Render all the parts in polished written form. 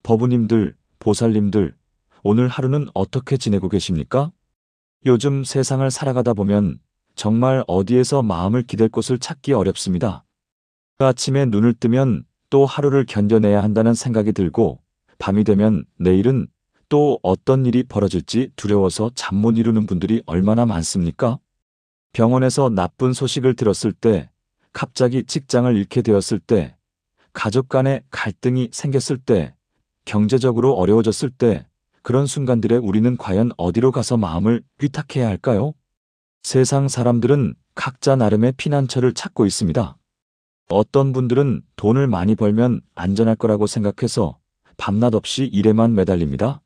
법우님들, 보살님들, 오늘 하루는 어떻게 지내고 계십니까? 요즘 세상을 살아가다 보면 정말 어디에서 마음을 기댈 곳을 찾기 어렵습니다. 아침에 눈을 뜨면 또 하루를 견뎌내야 한다는 생각이 들고, 밤이 되면 내일은 또 어떤 일이 벌어질지 두려워서 잠 못 이루는 분들이 얼마나 많습니까? 병원에서 나쁜 소식을 들었을 때, 갑자기 직장을 잃게 되었을 때, 가족 간에 갈등이 생겼을 때, 경제적으로 어려워졌을 때, 그런 순간들에 우리는 과연 어디로 가서 마음을 위탁해야 할까요? 세상 사람들은 각자 나름의 피난처를 찾고 있습니다. 어떤 분들은 돈을 많이 벌면 안전할 거라고 생각해서 밤낮 없이 일에만 매달립니다.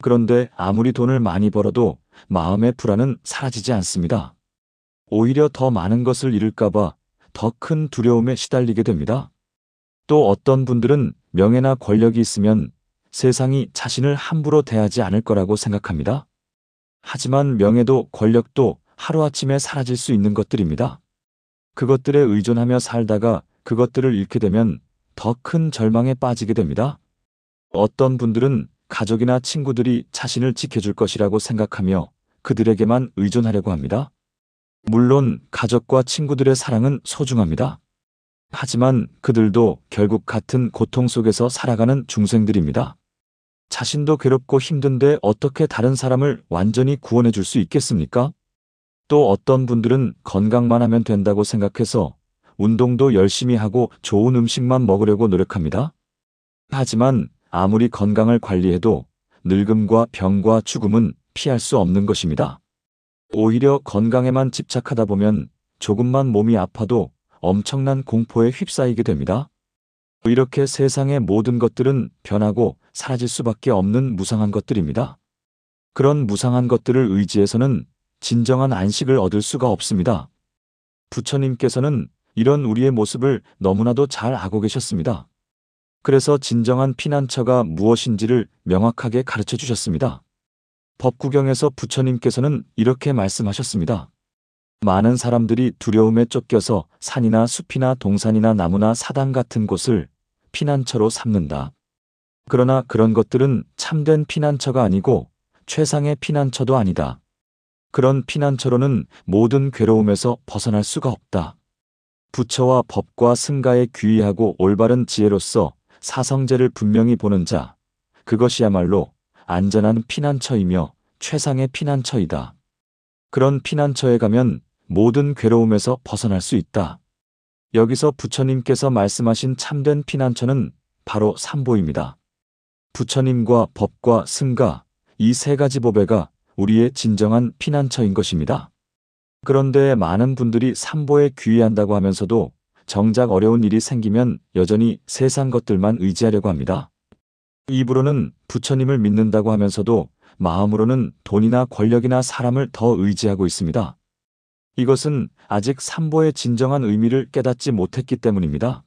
그런데 아무리 돈을 많이 벌어도 마음의 불안은 사라지지 않습니다. 오히려 더 많은 것을 잃을까봐 더 큰 두려움에 시달리게 됩니다. 또 어떤 분들은 명예나 권력이 있으면 세상이 자신을 함부로 대하지 않을 거라고 생각합니다. 하지만 명예도 권력도 하루아침에 사라질 수 있는 것들입니다. 그것들에 의존하며 살다가 그것들을 잃게 되면 더 큰 절망에 빠지게 됩니다. 어떤 분들은 가족이나 친구들이 자신을 지켜줄 것이라고 생각하며 그들에게만 의존하려고 합니다. 물론 가족과 친구들의 사랑은 소중합니다. 하지만 그들도 결국 같은 고통 속에서 살아가는 중생들입니다. 자신도 괴롭고 힘든데 어떻게 다른 사람을 완전히 구원해 줄 수 있겠습니까? 또 어떤 분들은 건강만 하면 된다고 생각해서 운동도 열심히 하고 좋은 음식만 먹으려고 노력합니다. 하지만 아무리 건강을 관리해도 늙음과 병과 죽음은 피할 수 없는 것입니다. 오히려 건강에만 집착하다 보면 조금만 몸이 아파도 엄청난 공포에 휩싸이게 됩니다. 이렇게 세상의 모든 것들은 변하고 사라질 수밖에 없는 무상한 것들입니다. 그런 무상한 것들을 의지해서는 진정한 안식을 얻을 수가 없습니다. 부처님께서는 이런 우리의 모습을 너무나도 잘 알고 계셨습니다. 그래서 진정한 피난처가 무엇인지를 명확하게 가르쳐 주셨습니다. 법구경에서 부처님께서는 이렇게 말씀하셨습니다. 많은 사람들이 두려움에 쫓겨서 산이나 숲이나 동산이나 나무나 사당 같은 곳을 피난처로 삼는다. 그러나 그런 것들은 참된 피난처가 아니고 최상의 피난처도 아니다. 그런 피난처로는 모든 괴로움에서 벗어날 수가 없다. 부처와 법과 승가에 귀의하고 올바른 지혜로서 사성제를 분명히 보는 자, 그것이야말로 안전한 피난처이며 최상의 피난처이다. 그런 피난처에 가면 모든 괴로움에서 벗어날 수 있다. 여기서 부처님께서 말씀하신 참된 피난처는 바로 삼보입니다. 부처님과 법과 승가, 이 세 가지 보배가 우리의 진정한 피난처인 것입니다. 그런데 많은 분들이 삼보에 귀의한다고 하면서도 정작 어려운 일이 생기면 여전히 세상 것들만 의지하려고 합니다. 입으로는 부처님을 믿는다고 하면서도 마음으로는 돈이나 권력이나 사람을 더 의지하고 있습니다. 이것은 아직 삼보의 진정한 의미를 깨닫지 못했기 때문입니다.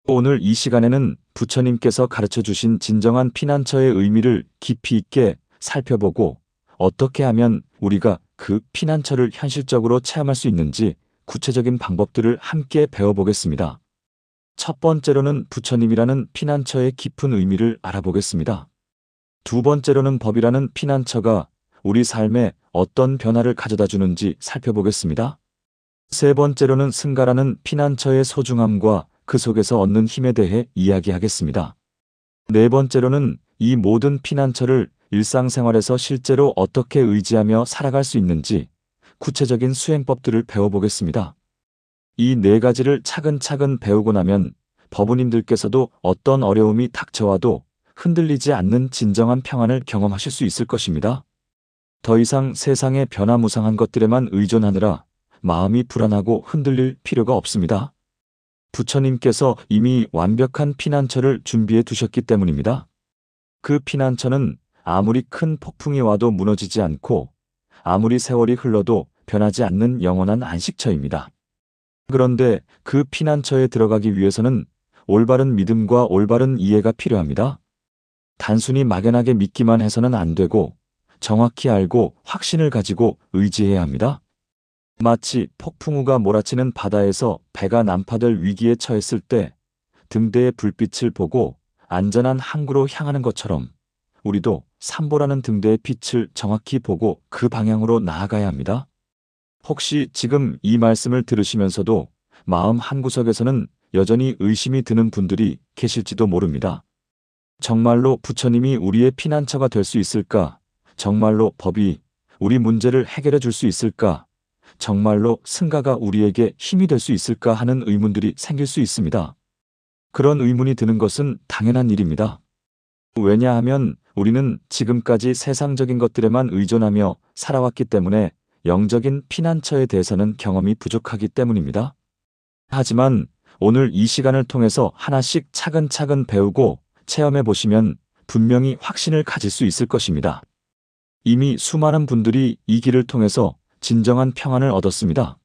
오늘 이 시간에는 부처님께서 가르쳐 주신 진정한 피난처의 의미를 깊이 있게 살펴보고 어떻게 하면 우리가 그 피난처를 현실적으로 체험할 수 있는지 구체적인 방법들을 함께 배워보겠습니다. 첫 번째로는 부처님이라는 피난처의 깊은 의미를 알아보겠습니다. 두 번째로는 법이라는 피난처가 우리 삶에 어떤 변화를 가져다 주는지 살펴보겠습니다. 세 번째로는 승가라는 피난처의 소중함과 그 속에서 얻는 힘에 대해 이야기하겠습니다. 네 번째로는 이 모든 피난처를 일상생활에서 실제로 어떻게 의지하며 살아갈 수 있는지 구체적인 수행법들을 배워보겠습니다. 이 네 가지를 차근차근 배우고 나면 법우님들께서도 어떤 어려움이 닥쳐와도 흔들리지 않는 진정한 평안을 경험하실 수 있을 것입니다. 더 이상 세상의 변화무상한 것들에만 의존하느라 마음이 불안하고 흔들릴 필요가 없습니다. 부처님께서 이미 완벽한 피난처를 준비해 두셨기 때문입니다. 그 피난처는 아무리 큰 폭풍이 와도 무너지지 않고 아무리 세월이 흘러도 변하지 않는 영원한 안식처입니다. 그런데 그 피난처에 들어가기 위해서는 올바른 믿음과 올바른 이해가 필요합니다. 단순히 막연하게 믿기만 해서는 안 되고 정확히 알고 확신을 가지고 의지해야 합니다. 마치 폭풍우가 몰아치는 바다에서 배가 난파될 위기에 처했을 때 등대의 불빛을 보고 안전한 항구로 향하는 것처럼 우리도 삼보라는 등대의 빛을 정확히 보고 그 방향으로 나아가야 합니다. 혹시 지금 이 말씀을 들으시면서도 마음 한구석에서는 여전히 의심이 드는 분들이 계실지도 모릅니다. 정말로 부처님이 우리의 피난처가 될 수 있을까? 정말로 법이 우리 문제를 해결해 줄 수 있을까? 정말로 승가가 우리에게 힘이 될 수 있을까 하는 의문들이 생길 수 있습니다. 그런 의문이 드는 것은 당연한 일입니다. 왜냐하면 우리는 지금까지 세상적인 것들에만 의존하며 살아왔기 때문에 영적인 피난처에 대해서는 경험이 부족하기 때문입니다. 하지만 오늘 이 시간을 통해서 하나씩 차근차근 배우고 체험해 보시면 분명히 확신을 가질 수 있을 것입니다. 이미 수많은 분들이 이 길을 통해서 진정한 평안을 얻었습니다.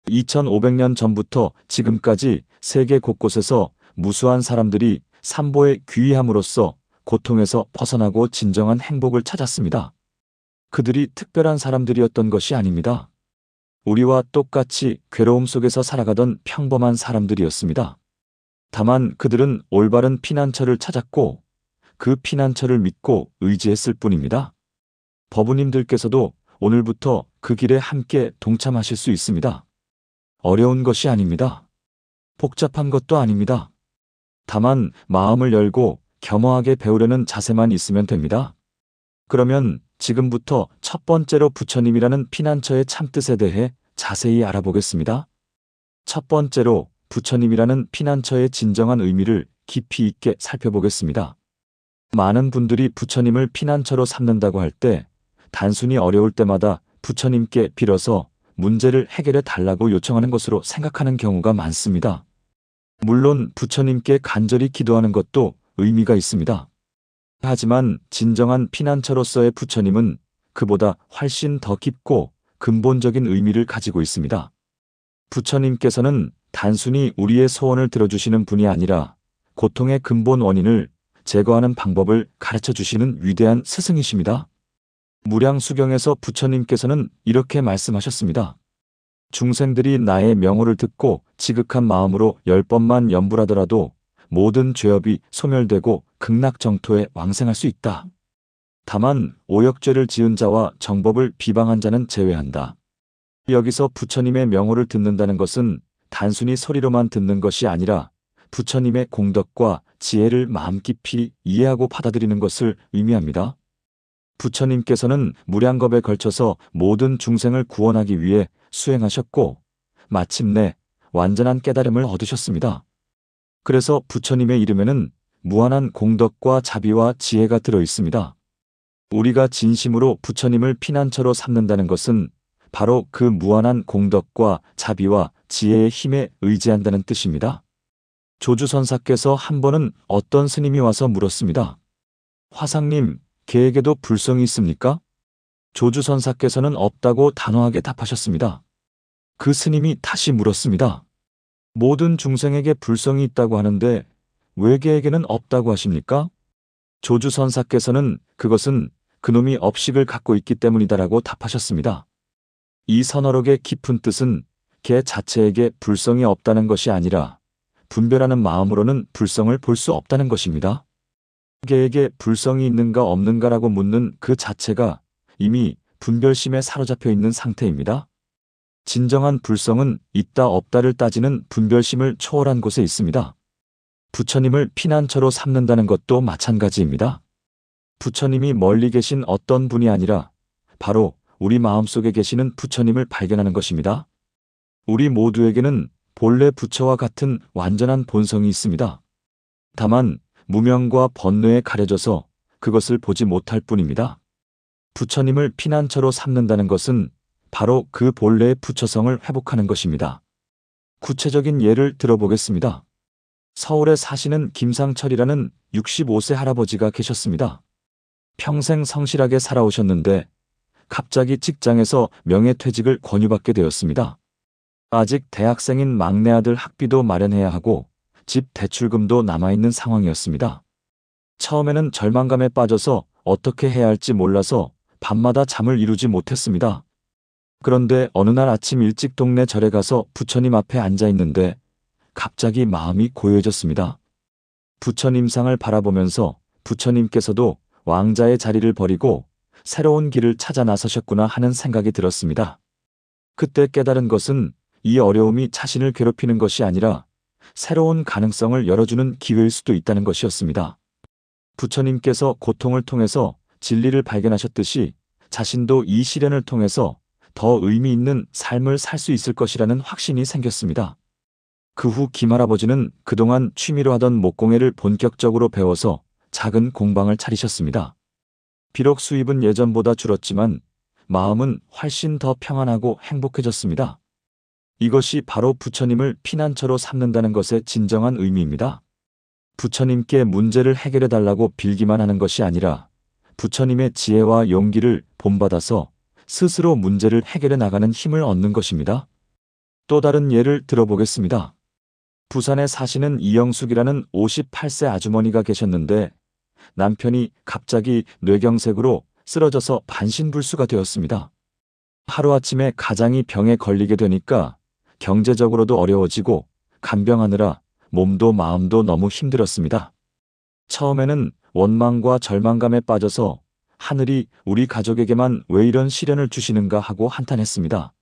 2500년 전부터 지금까지 세계 곳곳에서 무수한 사람들이 삼보에 귀의함으로써 고통에서 벗어나고 진정한 행복을 찾았습니다. 그들이 특별한 사람들이었던 것이 아닙니다. 우리와 똑같이 괴로움 속에서 살아가던 평범한 사람들이었습니다. 다만 그들은 올바른 피난처를 찾았고 그 피난처를 믿고 의지했을 뿐입니다. 법우님들께서도 오늘부터 그 길에 함께 동참하실 수 있습니다. 어려운 것이 아닙니다. 복잡한 것도 아닙니다. 다만 마음을 열고 겸허하게 배우려는 자세만 있으면 됩니다. 그러면 지금부터 첫 번째로 부처님이라는 피난처의 참뜻에 대해 자세히 알아보겠습니다. 첫 번째로 부처님이라는 피난처의 진정한 의미를 깊이 있게 살펴보겠습니다. 많은 분들이 부처님을 피난처로 삼는다고 할 때 단순히 어려울 때마다 부처님께 빌어서 문제를 해결해 달라고 요청하는 것으로 생각하는 경우가 많습니다. 물론 부처님께 간절히 기도하는 것도 의미가 있습니다. 하지만 진정한 피난처로서의 부처님은 그보다 훨씬 더 깊고 근본적인 의미를 가지고 있습니다. 부처님께서는 단순히 우리의 소원을 들어주시는 분이 아니라 고통의 근본 원인을 제거하는 방법을 가르쳐 주시는 위대한 스승이십니다. 무량수경에서 부처님께서는 이렇게 말씀하셨습니다. 중생들이 나의 명호를 듣고 지극한 마음으로 10번만 염불하더라도 모든 죄업이 소멸되고 극락정토에 왕생할 수 있다. 다만 오역죄를 지은 자와 정법을 비방한 자는 제외한다. 여기서 부처님의 명호를 듣는다는 것은 단순히 소리로만 듣는 것이 아니라 부처님의 공덕과 지혜를 마음 깊이 이해하고 받아들이는 것을 의미합니다. 부처님께서는 무량겁에 걸쳐서 모든 중생을 구원하기 위해 수행하셨고 마침내 완전한 깨달음을 얻으셨습니다. 그래서 부처님의 이름에는 무한한 공덕과 자비와 지혜가 들어 있습니다. 우리가 진심으로 부처님을 피난처로 삼는다는 것은 바로 그 무한한 공덕과 자비와 지혜의 힘에 의지한다는 뜻입니다. 조주선사께서 한 번은 어떤 스님이 와서 물었습니다. 화상님, 개에게도 불성이 있습니까? 조주선사께서는 없다고 단호하게 답하셨습니다. 그 스님이 다시 물었습니다. 모든 중생에게 불성이 있다고 하는데 왜 개에게는 없다고 하십니까? 조주선사께서는 그것은 그놈이 업식을 갖고 있기 때문이다라고 답하셨습니다. 이 선어록의 깊은 뜻은 개 자체에게 불성이 없다는 것이 아니라 분별하는 마음으로는 불성을 볼 수 없다는 것입니다. 개에게 불성이 있는가 없는가라고 묻는 그 자체가 이미 분별심에 사로잡혀 있는 상태입니다. 진정한 불성은 있다 없다를 따지는 분별심을 초월한 곳에 있습니다. 부처님을 피난처로 삼는다는 것도 마찬가지입니다. 부처님이 멀리 계신 어떤 분이 아니라 바로 우리 마음속에 계시는 부처님을 발견하는 것입니다. 우리 모두에게는 본래 부처와 같은 완전한 본성이 있습니다. 다만 무명과 번뇌에 가려져서 그것을 보지 못할 뿐입니다. 부처님을 피난처로 삼는다는 것은 바로 그 본래의 부처성을 회복하는 것입니다. 구체적인 예를 들어보겠습니다. 서울에 사시는 김상철이라는 65세 할아버지가 계셨습니다. 평생 성실하게 살아오셨는데 갑자기 직장에서 명예퇴직을 권유받게 되었습니다. 아직 대학생인 막내 아들 학비도 마련해야 하고 집 대출금도 남아있는 상황이었습니다. 처음에는 절망감에 빠져서 어떻게 해야 할지 몰라서 밤마다 잠을 이루지 못했습니다. 그런데 어느 날 아침 일찍 동네 절에 가서 부처님 앞에 앉아 있는데 갑자기 마음이 고요해졌습니다. 부처님 상을 바라보면서 부처님께서도 왕자의 자리를 버리고 새로운 길을 찾아 나서셨구나 하는 생각이 들었습니다. 그때 깨달은 것은 이 어려움이 자신을 괴롭히는 것이 아니라 새로운 가능성을 열어주는 기회일 수도 있다는 것이었습니다. 부처님께서 고통을 통해서 진리를 발견하셨듯이 자신도 이 시련을 통해서 더 의미 있는 삶을 살 수 있을 것이라는 확신이 생겼습니다. 그 후 김할아버지는 그동안 취미로 하던 목공예를 본격적으로 배워서 작은 공방을 차리셨습니다. 비록 수입은 예전보다 줄었지만 마음은 훨씬 더 평안하고 행복해졌습니다. 이것이 바로 부처님을 피난처로 삼는다는 것의 진정한 의미입니다. 부처님께 문제를 해결해달라고 빌기만 하는 것이 아니라 부처님의 지혜와 용기를 본받아서 스스로 문제를 해결해 나가는 힘을 얻는 것입니다. 또 다른 예를 들어보겠습니다. 부산에 사시는 이영숙이라는 58세 아주머니가 계셨는데 남편이 갑자기 뇌경색으로 쓰러져서 반신불수가 되었습니다. 하루아침에 가장이 병에 걸리게 되니까 경제적으로도 어려워지고 간병하느라 몸도 마음도 너무 힘들었습니다. 처음에는 원망과 절망감에 빠져서 하늘이 우리 가족에게만 왜 이런 시련을 주시는가 하고 한탄했습니다.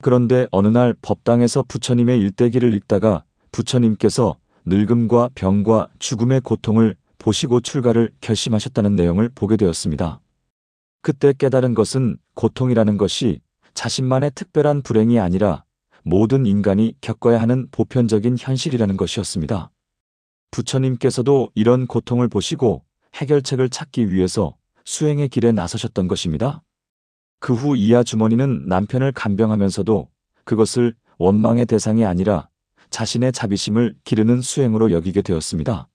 그런데 어느 날 법당에서 부처님의 일대기를 읽다가 부처님께서 늙음과 병과 죽음의 고통을 보시고 출가를 결심하셨다는 내용을 보게 되었습니다. 그때 깨달은 것은 고통이라는 것이 자신만의 특별한 불행이 아니라 모든 인간이 겪어야 하는 보편적인 현실이라는 것이었습니다. 부처님께서도 이런 고통을 보시고 해결책을 찾기 위해서 수행의 길에 나서셨던 것입니다. 그 후 이 아주머니는 남편을 간병하면서도 그것을 원망의 대상이 아니라 자신의 자비심을 기르는 수행으로 여기게 되었습니다.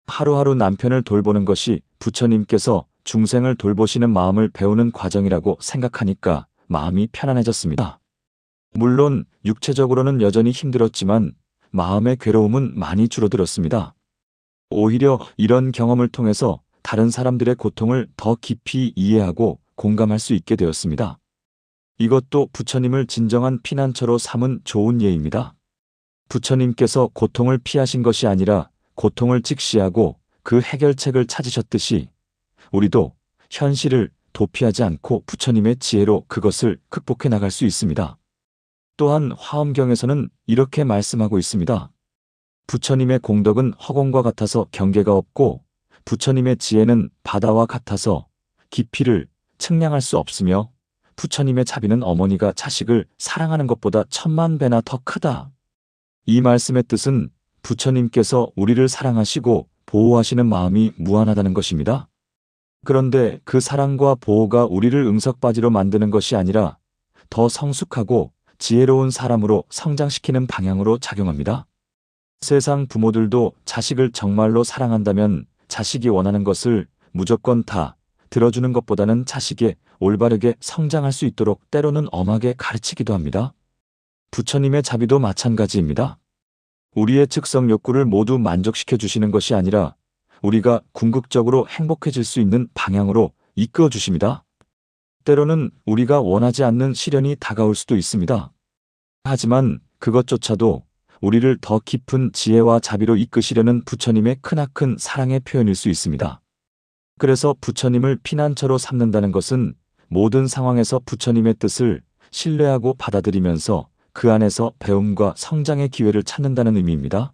하루하루 남편을 돌보는 것이 부처님께서 중생을 돌보시는 마음을 배우는 과정이라고 생각하니까 마음이 편안해졌습니다. 물론 육체적으로는 여전히 힘들었지만 마음의 괴로움은 많이 줄어들었습니다. 오히려 이런 경험을 통해서 다른 사람들의 고통을 더 깊이 이해하고 공감할 수 있게 되었습니다. 이것도 부처님을 진정한 피난처로 삼은 좋은 예입니다. 부처님께서 고통을 피하신 것이 아니라 고통을 직시하고 그 해결책을 찾으셨듯이 우리도 현실을 도피하지 않고 부처님의 지혜로 그것을 극복해 나갈 수 있습니다. 또한 화엄경에서는 이렇게 말씀하고 있습니다. 부처님의 공덕은 허공과 같아서 경계가 없고 부처님의 지혜는 바다와 같아서 깊이를 측량할 수 없으며 부처님의 자비는 어머니가 자식을 사랑하는 것보다 10,000배나 더 크다. 이 말씀의 뜻은 부처님께서 우리를 사랑하시고 보호하시는 마음이 무한하다는 것입니다. 그런데 그 사랑과 보호가 우리를 응석바지로 만드는 것이 아니라 더 성숙하고 지혜로운 사람으로 성장시키는 방향으로 작용합니다. 세상 부모들도 자식을 정말로 사랑한다면 자식이 원하는 것을 무조건 다 들어주는 것보다는 자식이 올바르게 성장할 수 있도록 때로는 엄하게 가르치기도 합니다. 부처님의 자비도 마찬가지입니다. 우리의 즉석 욕구를 모두 만족시켜 주시는 것이 아니라 우리가 궁극적으로 행복해질 수 있는 방향으로 이끌어 주십니다. 때로는 우리가 원하지 않는 시련이 다가올 수도 있습니다. 하지만 그것조차도 우리를 더 깊은 지혜와 자비로 이끄시려는 부처님의 크나큰 사랑의 표현일 수 있습니다. 그래서 부처님을 피난처로 삼는다는 것은 모든 상황에서 부처님의 뜻을 신뢰하고 받아들이면서 그 안에서 배움과 성장의 기회를 찾는다는 의미입니다.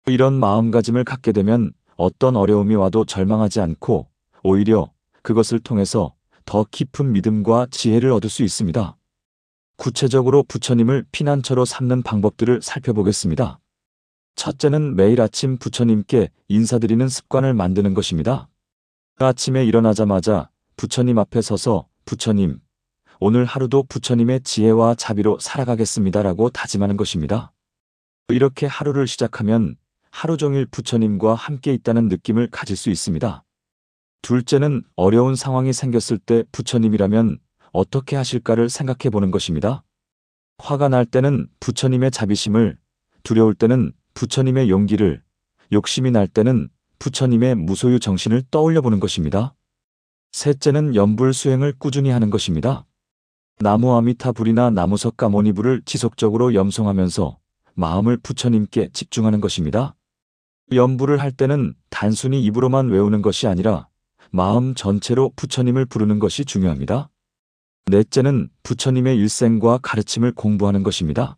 이런 마음가짐을 갖게 되면 어떤 어려움이 와도 절망하지 않고 오히려 그것을 통해서 더 깊은 믿음과 지혜를 얻을 수 있습니다. 구체적으로 부처님을 피난처로 삼는 방법들을 살펴보겠습니다. 첫째는 매일 아침 부처님께 인사드리는 습관을 만드는 것입니다. 아침에 일어나자마자 부처님 앞에 서서 부처님, 오늘 하루도 부처님의 지혜와 자비로 살아가겠습니다라고 다짐하는 것입니다. 이렇게 하루를 시작하면 하루 종일 부처님과 함께 있다는 느낌을 가질 수 있습니다. 둘째는 어려운 상황이 생겼을 때 부처님이라면 어떻게 하실까를 생각해 보는 것입니다. 화가 날 때는 부처님의 자비심을, 두려울 때는 부처님의 용기를, 욕심이 날 때는 부처님의 무소유 정신을 떠올려 보는 것입니다. 셋째는 염불 수행을 꾸준히 하는 것입니다. 나무 아미타불이나 나무석 가모니불을 지속적으로 염송하면서 마음을 부처님께 집중하는 것입니다. 연부를 할 때는 단순히 입으로만 외우는 것이 아니라 마음 전체로 부처님을 부르는 것이 중요합니다. 넷째는 부처님의 일생과 가르침을 공부하는 것입니다.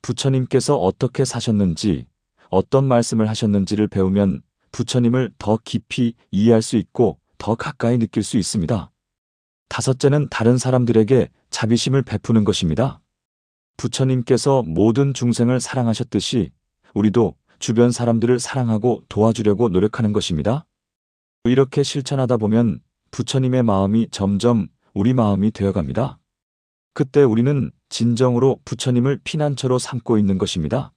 부처님께서 어떻게 사셨는지, 어떤 말씀을 하셨는지를 배우면 부처님을 더 깊이 이해할 수 있고 더 가까이 느낄 수 있습니다. 다섯째는 다른 사람들에게 자비심을 베푸는 것입니다. 부처님께서 모든 중생을 사랑하셨듯이 우리도 주변 사람들을 사랑하고 도와주려고 노력하는 것입니다. 이렇게 실천하다 보면 부처님의 마음이 점점 우리 마음이 되어갑니다. 그때 우리는 진정으로 부처님을 피난처로 삼고 있는 것입니다.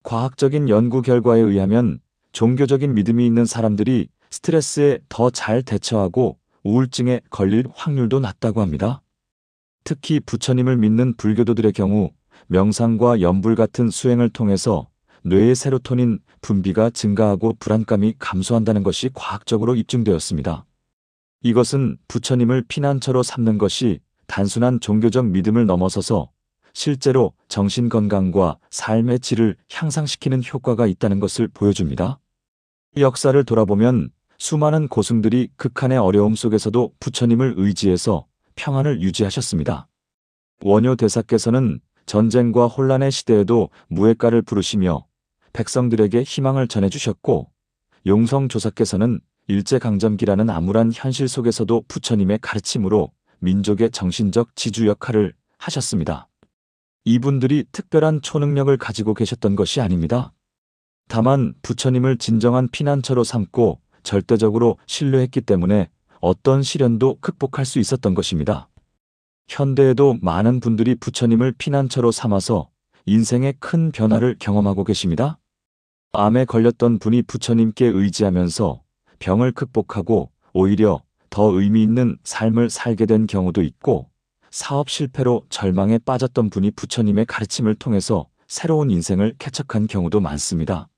과학적인 연구 결과에 의하면 종교적인 믿음이 있는 사람들이 스트레스에 더 잘 대처하고 우울증에 걸릴 확률도 낮다고 합니다. 특히 부처님을 믿는 불교도들의 경우 명상과 염불 같은 수행을 통해서 뇌의 세로토닌 분비가 증가하고 불안감이 감소한다는 것이 과학적으로 입증되었습니다. 이것은 부처님을 피난처로 삼는 것이 단순한 종교적 믿음을 넘어서서 실제로 정신 건강과 삶의 질을 향상시키는 효과가 있다는 것을 보여줍니다. 역사를 돌아보면 수많은 고승들이 극한의 어려움 속에서도 부처님을 의지해서 평안을 유지하셨습니다. 원효 대사께서는 전쟁과 혼란의 시대에도 무예가를 부르시며 백성들에게 희망을 전해주셨고, 용성 조사께서는 일제강점기라는 암울한 현실 속에서도 부처님의 가르침으로 민족의 정신적 지주 역할을 하셨습니다. 이분들이 특별한 초능력을 가지고 계셨던 것이 아닙니다. 다만 부처님을 진정한 피난처로 삼고 절대적으로 신뢰했기 때문에 어떤 시련도 극복할 수 있었던 것입니다. 현대에도 많은 분들이 부처님을 피난처로 삼아서 인생의 큰 변화를 경험하고 계십니다. 암에 걸렸던 분이 부처님께 의지하면서 병을 극복하고 오히려 더 의미 있는 삶을 살게 된 경우도 있고, 사업 실패로 절망에 빠졌던 분이 부처님의 가르침을 통해서 새로운 인생을 개척한 경우도 많습니다.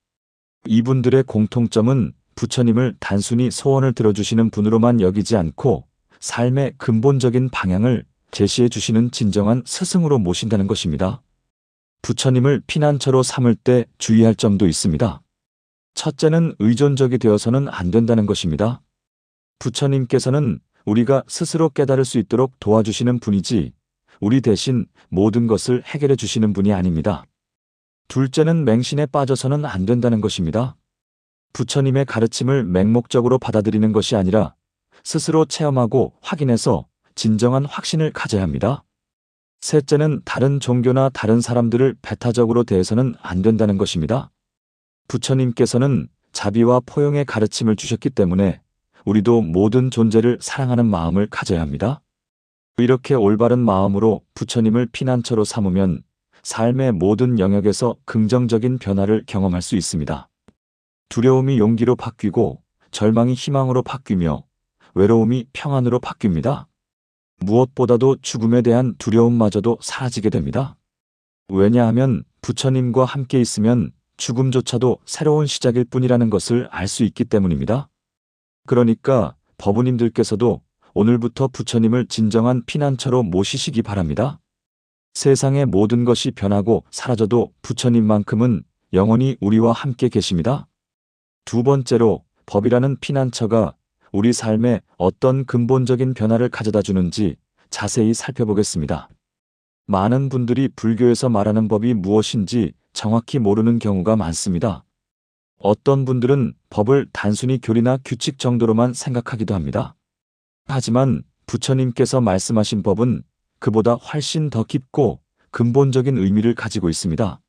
이분들의 공통점은 부처님을 단순히 소원을 들어주시는 분으로만 여기지 않고 삶의 근본적인 방향을 제시해 주시는 진정한 스승으로 모신다는 것입니다. 부처님을 피난처로 삼을 때 주의할 점도 있습니다. 첫째는 의존적이 되어서는 안 된다는 것입니다. 부처님께서는 우리가 스스로 깨달을 수 있도록 도와주시는 분이지 우리 대신 모든 것을 해결해 주시는 분이 아닙니다. 둘째는 맹신에 빠져서는 안 된다는 것입니다. 부처님의 가르침을 맹목적으로 받아들이는 것이 아니라 스스로 체험하고 확인해서 진정한 확신을 가져야 합니다. 셋째는 다른 종교나 다른 사람들을 배타적으로 대해서는 안 된다는 것입니다. 부처님께서는 자비와 포용의 가르침을 주셨기 때문에 우리도 모든 존재를 사랑하는 마음을 가져야 합니다. 이렇게 올바른 마음으로 부처님을 피난처로 삼으면 삶의 모든 영역에서 긍정적인 변화를 경험할 수 있습니다. 두려움이 용기로 바뀌고 절망이 희망으로 바뀌며 외로움이 평안으로 바뀝니다. 무엇보다도 죽음에 대한 두려움마저도 사라지게 됩니다. 왜냐하면 부처님과 함께 있으면 죽음조차도 새로운 시작일 뿐이라는 것을 알 수 있기 때문입니다. 그러니까 법우님들께서도 오늘부터 부처님을 진정한 피난처로 모시시기 바랍니다. 세상의 모든 것이 변하고 사라져도 부처님만큼은 영원히 우리와 함께 계십니다. 두 번째로 법이라는 피난처가 우리 삶에 어떤 근본적인 변화를 가져다 주는지 자세히 살펴보겠습니다. 많은 분들이 불교에서 말하는 법이 무엇인지 정확히 모르는 경우가 많습니다. 어떤 분들은 법을 단순히 교리나 규칙 정도로만 생각하기도 합니다. 하지만 부처님께서 말씀하신 법은 그보다 훨씬 더 깊고 근본적인 의미를 가지고 있습니다.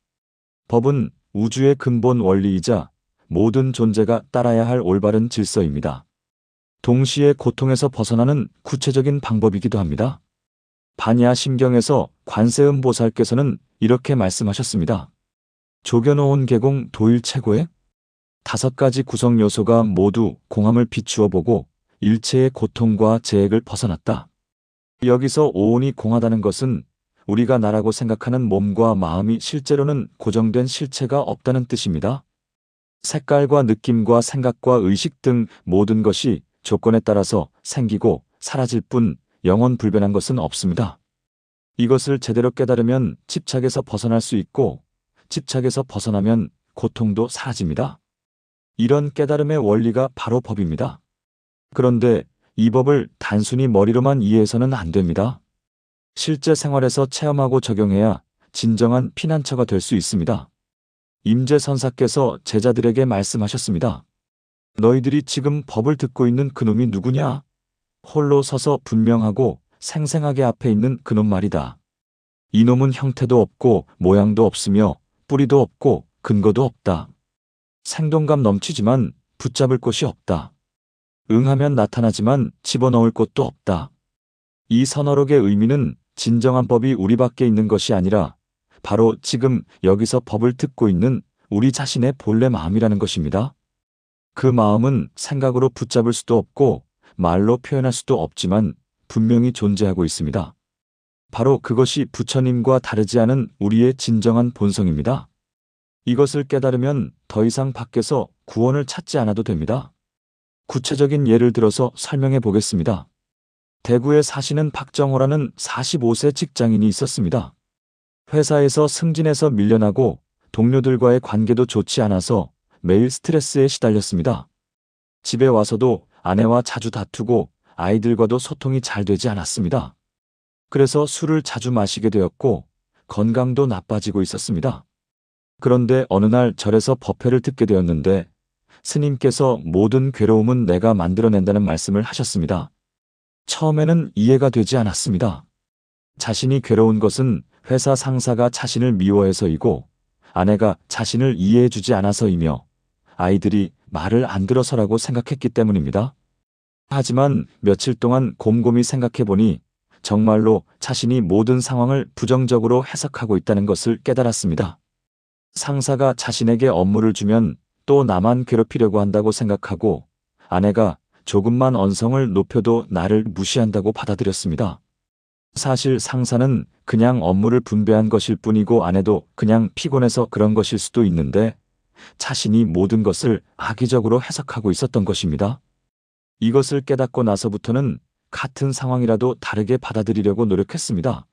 법은 우주의 근본 원리이자 모든 존재가 따라야 할 올바른 질서입니다. 동시에 고통에서 벗어나는 구체적인 방법이기도 합니다. 반야심경에서 관세음보살께서는 이렇게 말씀하셨습니다. 조견오온 계공 도일체고에 5가지 구성 요소가 모두 공함을 비추어 보고 일체의 고통과 제액을 벗어났다. 여기서 오온이 공하다는 것은 우리가 나라고 생각하는 몸과 마음이 실제로는 고정된 실체가 없다는 뜻입니다. 색깔과 느낌과 생각과 의식 등 모든 것이 조건에 따라서 생기고 사라질 뿐 영원 불변한 것은 없습니다. 이것을 제대로 깨달으면 집착에서 벗어날 수 있고 집착에서 벗어나면 고통도 사라집니다. 이런 깨달음의 원리가 바로 법입니다. 그런데 이 법을 단순히 머리로만 이해해서는 안 됩니다. 실제 생활에서 체험하고 적용해야 진정한 피난처가 될 수 있습니다. 임재선사께서 제자들에게 말씀하셨습니다. 너희들이 지금 법을 듣고 있는 그놈이 누구냐? 홀로 서서 분명하고 생생하게 앞에 있는 그놈 말이다. 이놈은 형태도 없고 모양도 없으며 뿌리도 없고 근거도 없다. 생동감 넘치지만 붙잡을 곳이 없다. 응하면 나타나지만 집어넣을 곳도 없다. 이 선어록의 의미는 진정한 법이 우리 밖에 있는 것이 아니라 바로 지금 여기서 법을 듣고 있는 우리 자신의 본래 마음이라는 것입니다. 그 마음은 생각으로 붙잡을 수도 없고 말로 표현할 수도 없지만 분명히 존재하고 있습니다. 바로 그것이 부처님과 다르지 않은 우리의 진정한 본성입니다. 이것을 깨달으면 더 이상 밖에서 구원을 찾지 않아도 됩니다. 구체적인 예를 들어서 설명해 보겠습니다. 대구에 사시는 박정호라는 45세 직장인이 있었습니다. 회사에서 승진해서 밀려나고 동료들과의 관계도 좋지 않아서 매일 스트레스에 시달렸습니다. 집에 와서도 아내와 자주 다투고 아이들과도 소통이 잘 되지 않았습니다. 그래서 술을 자주 마시게 되었고 건강도 나빠지고 있었습니다. 그런데 어느 날 절에서 법회를 듣게 되었는데 스님께서 모든 괴로움은 내가 만들어낸다는 말씀을 하셨습니다. 처음에는 이해가 되지 않았습니다. 자신이 괴로운 것은 회사 상사가 자신을 미워해서이고 아내가 자신을 이해해주지 않아서이며 아이들이 말을 안 들어서라고 생각했기 때문입니다. 하지만 며칠 동안 곰곰이 생각해보니 정말로 자신이 모든 상황을 부정적으로 해석하고 있다는 것을 깨달았습니다. 상사가 자신에게 업무를 주면 또 나만 괴롭히려고 한다고 생각하고 아내가 조금만 언성을 높여도 나를 무시한다고 받아들였습니다. 사실 상사는 그냥 업무를 분배한 것일 뿐이고 아내도 그냥 피곤해서 그런 것일 수도 있는데 자신이 모든 것을 악의적으로 해석하고 있었던 것입니다. 이것을 깨닫고 나서부터는 같은 상황이라도 다르게 받아들이려고 노력했습니다.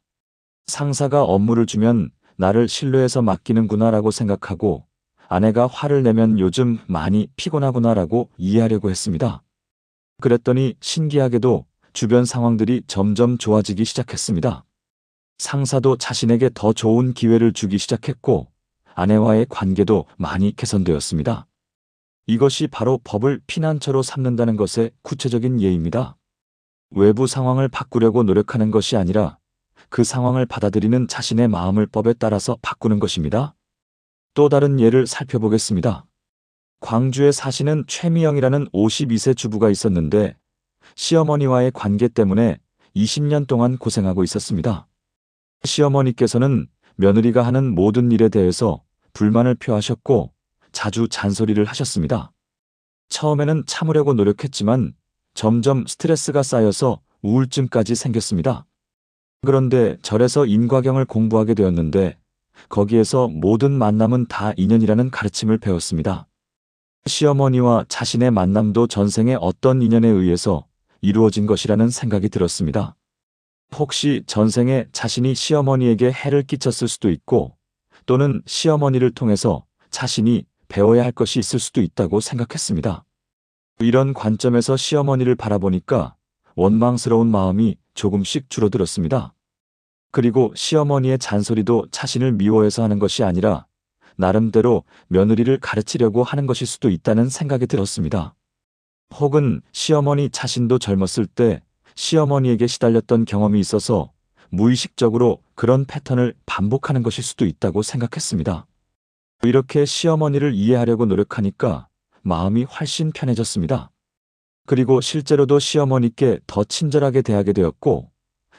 상사가 업무를 주면 나를 신뢰해서 맡기는구나라고 생각하고 아내가 화를 내면 요즘 많이 피곤하구나라고 이해하려고 했습니다. 그랬더니 신기하게도 주변 상황들이 점점 좋아지기 시작했습니다. 상사도 자신에게 더 좋은 기회를 주기 시작했고 아내와의 관계도 많이 개선되었습니다. 이것이 바로 법을 피난처로 삼는다는 것의 구체적인 예입니다. 외부 상황을 바꾸려고 노력하는 것이 아니라 그 상황을 받아들이는 자신의 마음을 법에 따라서 바꾸는 것입니다. 또 다른 예를 살펴보겠습니다. 광주에 사시는 최미영이라는 52세 주부가 있었는데 시어머니와의 관계 때문에 20년 동안 고생하고 있었습니다. 시어머니께서는 며느리가 하는 모든 일에 대해서 불만을 표하셨고 자주 잔소리를 하셨습니다. 처음에는 참으려고 노력했지만 점점 스트레스가 쌓여서 우울증까지 생겼습니다. 그런데 절에서 인과경을 공부하게 되었는데 거기에서 모든 만남은 다 인연이라는 가르침을 배웠습니다. 시어머니와 자신의 만남도 전생의 어떤 인연에 의해서 이루어진 것이라는 생각이 들었습니다. 혹시 전생에 자신이 시어머니에게 해를 끼쳤을 수도 있고 또는 시어머니를 통해서 자신이 배워야 할 것이 있을 수도 있다고 생각했습니다. 이런 관점에서 시어머니를 바라보니까 원망스러운 마음이 조금씩 줄어들었습니다. 그리고 시어머니의 잔소리도 자신을 미워해서 하는 것이 아니라 나름대로 며느리를 가르치려고 하는 것일 수도 있다는 생각이 들었습니다. 혹은 시어머니 자신도 젊었을 때 시어머니에게 시달렸던 경험이 있어서 무의식적으로 그런 패턴을 반복하는 것일 수도 있다고 생각했습니다. 이렇게 시어머니를 이해하려고 노력하니까 마음이 훨씬 편해졌습니다. 그리고 실제로도 시어머니께 더 친절하게 대하게 되었고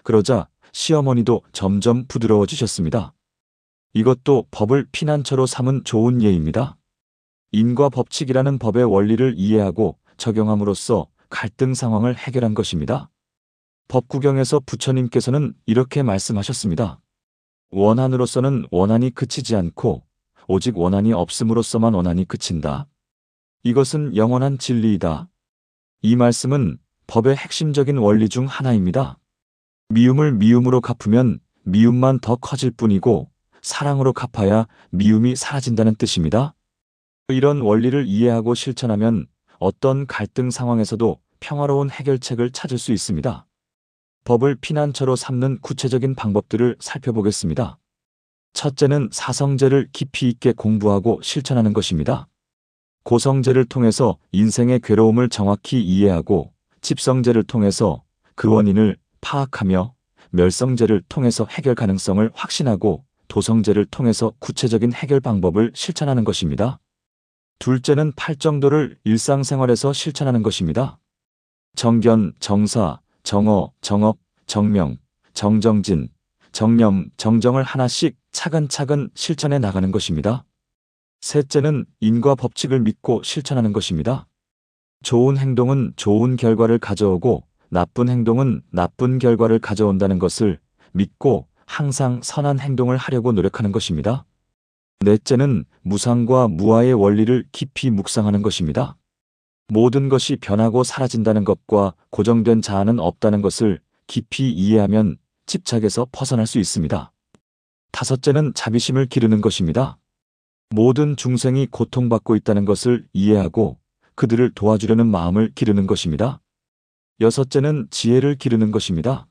그러자 시어머니도 점점 부드러워지셨습니다. 이것도 법을 피난처로 삼은 좋은 예입니다. 인과 법칙이라는 법의 원리를 이해하고 적용함으로써 갈등 상황을 해결한 것입니다. 법구경에서 부처님께서는 이렇게 말씀하셨습니다. 원한으로서는 원한이 그치지 않고 오직 원한이 없음으로써만 원한이 그친다. 이것은 영원한 진리이다. 이 말씀은 법의 핵심적인 원리 중 하나입니다. 미움을 미움으로 갚으면 미움만 더 커질 뿐이고 사랑으로 갚아야 미움이 사라진다는 뜻입니다. 이런 원리를 이해하고 실천하면 어떤 갈등 상황에서도 평화로운 해결책을 찾을 수 있습니다. 법을 피난처로 삼는 구체적인 방법들을 살펴보겠습니다. 첫째는 사성제를 깊이 있게 공부하고 실천하는 것입니다. 고성제를 통해서 인생의 괴로움을 정확히 이해하고, 집성제를 통해서 그 원인을 파악하며, 멸성제를 통해서 해결 가능성을 확신하고, 도성제를 통해서 구체적인 해결 방법을 실천하는 것입니다. 둘째는 팔정도를 일상생활에서 실천하는 것입니다. 정견, 정사, 정어, 정업, 정명, 정정진, 정념, 정정을 하나씩 차근차근 실천해 나가는 것입니다. 셋째는 인과 법칙을 믿고 실천하는 것입니다. 좋은 행동은 좋은 결과를 가져오고 나쁜 행동은 나쁜 결과를 가져온다는 것을 믿고 항상 선한 행동을 하려고 노력하는 것입니다. 넷째는 무상과 무아의 원리를 깊이 묵상하는 것입니다. 모든 것이 변하고 사라진다는 것과 고정된 자아는 없다는 것을 깊이 이해하면 집착에서 벗어날 수 있습니다. 다섯째는 자비심을 기르는 것입니다. 모든 중생이 고통받고 있다는 것을 이해하고 그들을 도와주려는 마음을 기르는 것입니다. 여섯째는 지혜를 기르는 것입니다.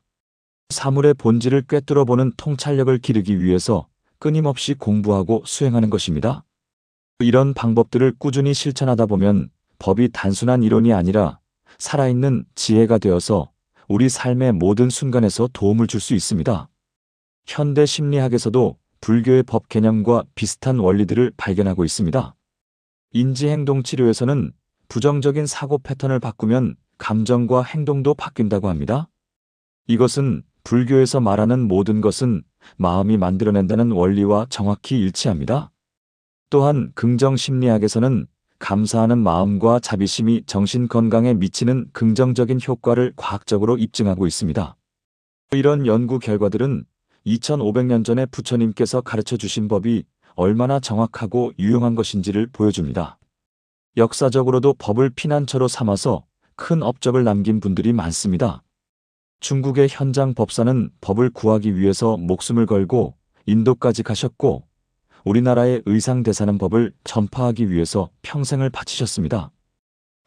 사물의 본질을 꿰뚫어보는 통찰력을 기르기 위해서 끊임없이 공부하고 수행하는 것입니다. 이런 방법들을 꾸준히 실천하다 보면 법이 단순한 이론이 아니라 살아있는 지혜가 되어서 우리 삶의 모든 순간에서 도움을 줄 수 있습니다. 현대 심리학에서도 불교의 법 개념과 비슷한 원리들을 발견하고 있습니다. 인지행동 치료에서는 부정적인 사고 패턴을 바꾸면 감정과 행동도 바뀐다고 합니다. 이것은 불교에서 말하는 모든 것은 마음이 만들어낸다는 원리와 정확히 일치합니다. 또한 긍정 심리학에서는 감사하는 마음과 자비심이 정신 건강에 미치는 긍정적인 효과를 과학적으로 입증하고 있습니다. 이런 연구 결과들은 2500년 전에 부처님께서 가르쳐 주신 법이 얼마나 정확하고 유용한 것인지를 보여줍니다. 역사적으로도 법을 피난처로 삼아서 큰 업적을 남긴 분들이 많습니다. 중국의 현장 법사는 법을 구하기 위해서 목숨을 걸고 인도까지 가셨고, 우리나라의 의상대사는 법을 전파하기 위해서 평생을 바치셨습니다.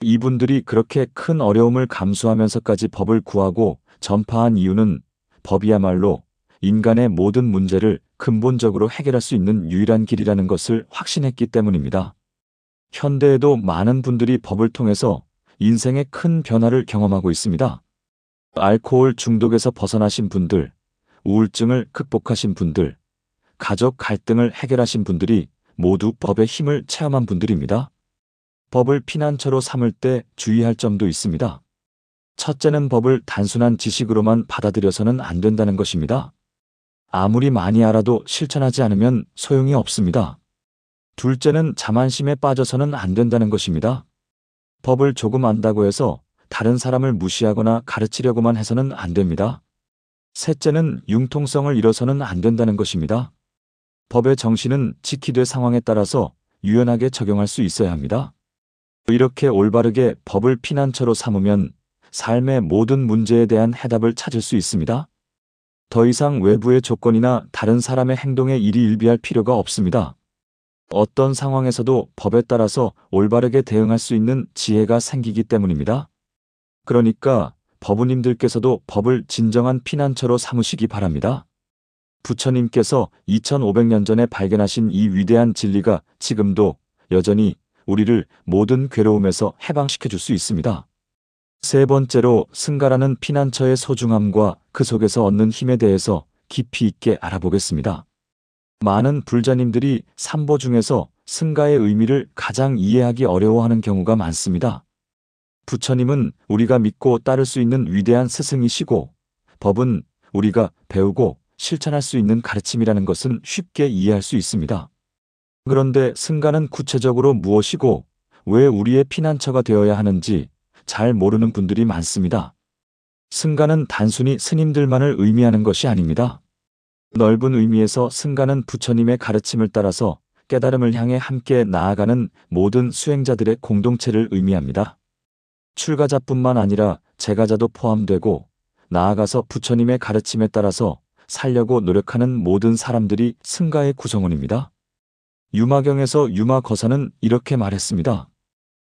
이분들이 그렇게 큰 어려움을 감수하면서까지 법을 구하고 전파한 이유는 법이야말로 인간의 모든 문제를 근본적으로 해결할 수 있는 유일한 길이라는 것을 확신했기 때문입니다. 현대에도 많은 분들이 법을 통해서 인생의 큰 변화를 경험하고 있습니다. 알코올 중독에서 벗어나신 분들, 우울증을 극복하신 분들, 가족 갈등을 해결하신 분들이 모두 법의 힘을 체험한 분들입니다. 법을 피난처로 삼을 때 주의할 점도 있습니다. 첫째는 법을 단순한 지식으로만 받아들여서는 안 된다는 것입니다. 아무리 많이 알아도 실천하지 않으면 소용이 없습니다. 둘째는 자만심에 빠져서는 안 된다는 것입니다. 법을 조금 안다고 해서 다른 사람을 무시하거나 가르치려고만 해서는 안 됩니다. 셋째는 융통성을 잃어서는 안 된다는 것입니다. 법의 정신은 지키되 상황에 따라서 유연하게 적용할 수 있어야 합니다. 이렇게 올바르게 법을 피난처로 삼으면 삶의 모든 문제에 대한 해답을 찾을 수 있습니다. 더 이상 외부의 조건이나 다른 사람의 행동에 일희일비할 필요가 없습니다. 어떤 상황에서도 법에 따라서 올바르게 대응할 수 있는 지혜가 생기기 때문입니다. 그러니까 법우님들께서도 법을 진정한 피난처로 삼으시기 바랍니다. 부처님께서 2500년 전에 발견하신 이 위대한 진리가 지금도 여전히 우리를 모든 괴로움에서 해방시켜 줄 수 있습니다. 세 번째로 승가라는 피난처의 소중함과 그 속에서 얻는 힘에 대해서 깊이 있게 알아보겠습니다. 많은 불자님들이 삼보 중에서 승가의 의미를 가장 이해하기 어려워하는 경우가 많습니다. 부처님은 우리가 믿고 따를 수 있는 위대한 스승이시고, 법은 우리가 배우고 실천할 수 있는 가르침이라는 것은 쉽게 이해할 수 있습니다. 그런데 승가는 구체적으로 무엇이고 왜 우리의 피난처가 되어야 하는지 잘 모르는 분들이 많습니다. 승가는 단순히 스님들만을 의미하는 것이 아닙니다. 넓은 의미에서 승가는 부처님의 가르침을 따라서 깨달음을 향해 함께 나아가는 모든 수행자들의 공동체를 의미합니다. 출가자뿐만 아니라 재가자도 포함되고, 나아가서 부처님의 가르침에 따라서 살려고 노력하는 모든 사람들이 승가의 구성원입니다. 유마경에서 유마거사는 이렇게 말했습니다.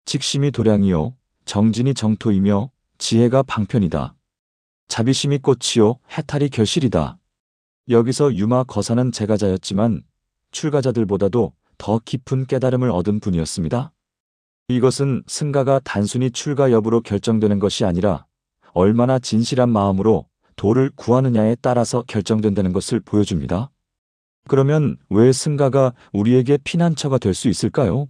직심이 도량이요, 정진이 정토이며 지혜가 방편이다. 자비심이 꽃이요, 해탈이 결실이다. 여기서 유마거사는 제가자였지만 출가자들보다도 더 깊은 깨달음을 얻은 분이었습니다. 이것은 승가가 단순히 출가 여부로 결정되는 것이 아니라 얼마나 진실한 마음으로 도를 구하느냐에 따라서 결정된다는 것을 보여줍니다. 그러면 왜 승가가 우리에게 피난처가 될 수 있을까요?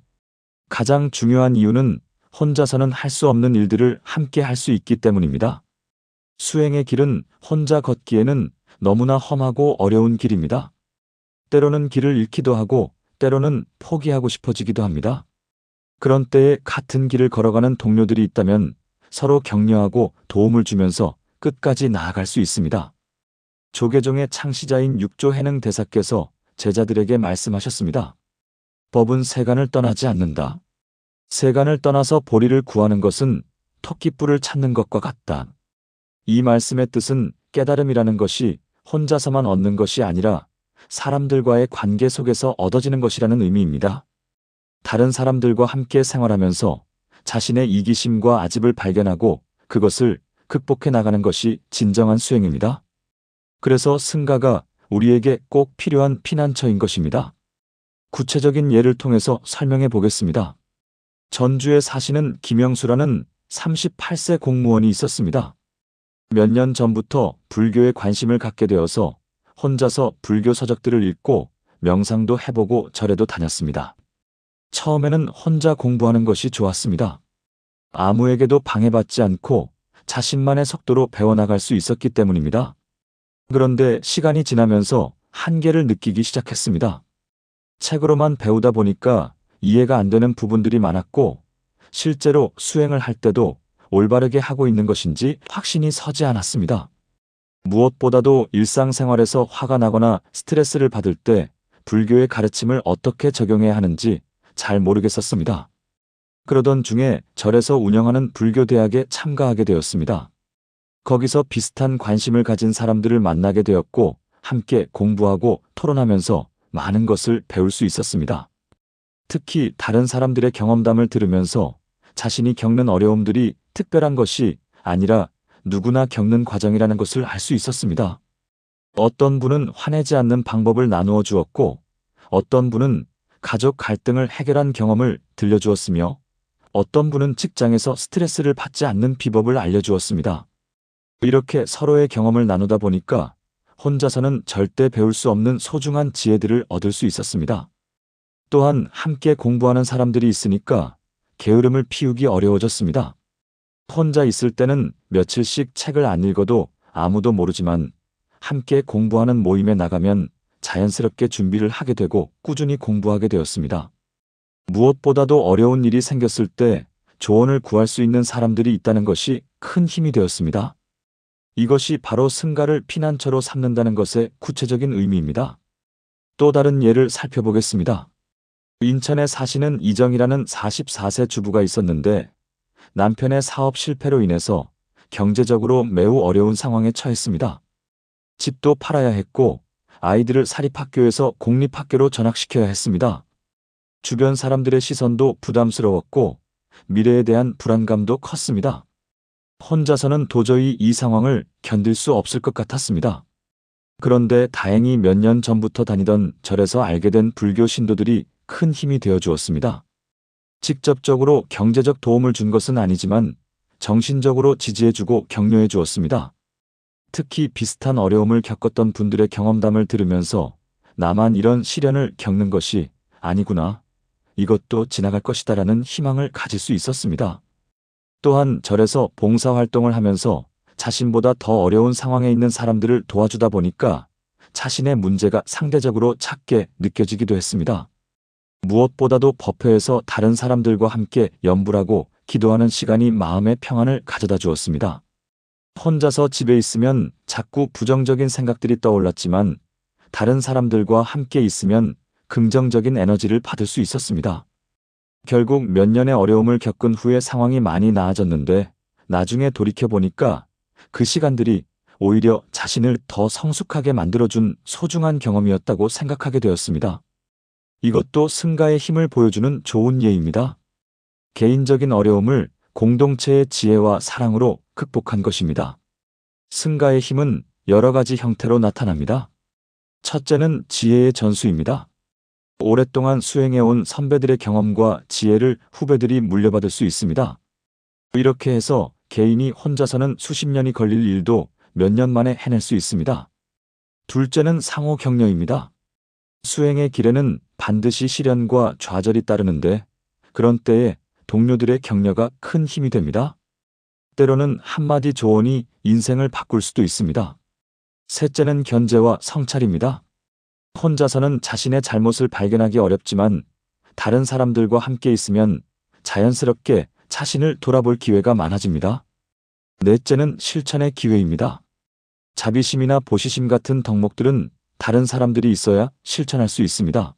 가장 중요한 이유는 혼자서는 할 수 없는 일들을 함께 할 수 있기 때문입니다. 수행의 길은 혼자 걷기에는 너무나 험하고 어려운 길입니다. 때로는 길을 잃기도 하고 때로는 포기하고 싶어지기도 합니다. 그런 때에 같은 길을 걸어가는 동료들이 있다면 서로 격려하고 도움을 주면서 끝까지 나아갈 수 있습니다. 조계종의 창시자인 육조해능 대사께서 제자들에게 말씀하셨습니다. 법은 세간을 떠나지 않는다. 세간을 떠나서 보리를 구하는 것은 토끼뿔을 찾는 것과 같다. 이 말씀의 뜻은 깨달음이라는 것이 혼자서만 얻는 것이 아니라 사람들과의 관계 속에서 얻어지는 것이라는 의미입니다. 다른 사람들과 함께 생활하면서 자신의 이기심과 아집을 발견하고 그것을 극복해 나가는 것이 진정한 수행입니다. 그래서 승가가 우리에게 꼭 필요한 피난처인 것입니다. 구체적인 예를 통해서 설명해 보겠습니다. 전주에 사시는 김영수라는 38세 공무원이 있었습니다. 몇 년 전부터 불교에 관심을 갖게 되어서 혼자서 불교 서적들을 읽고 명상도 해보고 절에도 다녔습니다. 처음에는 혼자 공부하는 것이 좋았습니다. 아무에게도 방해받지 않고 자신만의 속도로 배워나갈 수 있었기 때문입니다. 그런데 시간이 지나면서 한계를 느끼기 시작했습니다. 책으로만 배우다 보니까 이해가 안 되는 부분들이 많았고 실제로 수행을 할 때도 올바르게 하고 있는 것인지 확신이 서지 않았습니다. 무엇보다도 일상생활에서 화가 나거나 스트레스를 받을 때 불교의 가르침을 어떻게 적용해야 하는지 잘 모르겠었습니다. 그러던 중에 절에서 운영하는 불교대학에 참가하게 되었습니다. 거기서 비슷한 관심을 가진 사람들을 만나게 되었고 함께 공부하고 토론하면서 많은 것을 배울 수 있었습니다. 특히 다른 사람들의 경험담을 들으면서 자신이 겪는 어려움들이 특별한 것이 아니라 누구나 겪는 과정이라는 것을 알 수 있었습니다. 어떤 분은 화내지 않는 방법을 나누어 주었고 어떤 분은 가족 갈등을 해결한 경험을 들려주었으며 어떤 분은 직장에서 스트레스를 받지 않는 비법을 알려주었습니다. 이렇게 서로의 경험을 나누다 보니까 혼자서는 절대 배울 수 없는 소중한 지혜들을 얻을 수 있었습니다. 또한 함께 공부하는 사람들이 있으니까 게으름을 피우기 어려워졌습니다. 혼자 있을 때는 며칠씩 책을 안 읽어도 아무도 모르지만 함께 공부하는 모임에 나가면 자연스럽게 준비를 하게 되고 꾸준히 공부하게 되었습니다. 무엇보다도 어려운 일이 생겼을 때 조언을 구할 수 있는 사람들이 있다는 것이 큰 힘이 되었습니다. 이것이 바로 승가를 피난처로 삼는다는 것의 구체적인 의미입니다. 또 다른 예를 살펴보겠습니다. 인천에 사시는 이정이라는 44세 주부가 있었는데 남편의 사업 실패로 인해서 경제적으로 매우 어려운 상황에 처했습니다. 집도 팔아야 했고 아이들을 사립학교에서 공립학교로 전학시켜야 했습니다. 주변 사람들의 시선도 부담스러웠고 미래에 대한 불안감도 컸습니다. 혼자서는 도저히 이 상황을 견딜 수 없을 것 같았습니다. 그런데 다행히 몇 년 전부터 다니던 절에서 알게 된 불교 신도들이 큰 힘이 되어 주었습니다. 직접적으로 경제적 도움을 준 것은 아니지만 정신적으로 지지해주고 격려해 주었습니다. 특히 비슷한 어려움을 겪었던 분들의 경험담을 들으면서 나만 이런 시련을 겪는 것이 아니구나, 이것도 지나갈 것이다라는 희망을 가질 수 있었습니다. 또한 절에서 봉사활동을 하면서 자신보다 더 어려운 상황에 있는 사람들을 도와주다 보니까 자신의 문제가 상대적으로 작게 느껴지기도 했습니다. 무엇보다도 법회에서 다른 사람들과 함께 염불하고 기도하는 시간이 마음의 평안을 가져다 주었습니다. 혼자서 집에 있으면 자꾸 부정적인 생각들이 떠올랐지만 다른 사람들과 함께 있으면 긍정적인 에너지를 받을 수 있었습니다. 결국 몇 년의 어려움을 겪은 후에 상황이 많이 나아졌는데 나중에 돌이켜보니까 그 시간들이 오히려 자신을 더 성숙하게 만들어준 소중한 경험이었다고 생각하게 되었습니다. 이것도 승가의 힘을 보여주는 좋은 예입니다. 개인적인 어려움을 공동체의 지혜와 사랑으로 극복한 것입니다. 승가의 힘은 여러 가지 형태로 나타납니다. 첫째는 지혜의 전수입니다. 오랫동안 수행해온 선배들의 경험과 지혜를 후배들이 물려받을 수 있습니다. 이렇게 해서 개인이 혼자서는 수십 년이 걸릴 일도 몇 년 만에 해낼 수 있습니다. 둘째는 상호 격려입니다. 수행의 길에는 반드시 시련과 좌절이 따르는데 그런 때에 동료들의 격려가 큰 힘이 됩니다. 때로는 한마디 조언이 인생을 바꿀 수도 있습니다. 셋째는 견제와 성찰입니다. 혼자서는 자신의 잘못을 발견하기 어렵지만 다른 사람들과 함께 있으면 자연스럽게 자신을 돌아볼 기회가 많아집니다. 넷째는 실천의 기회입니다. 자비심이나 보시심 같은 덕목들은 다른 사람들이 있어야 실천할 수 있습니다.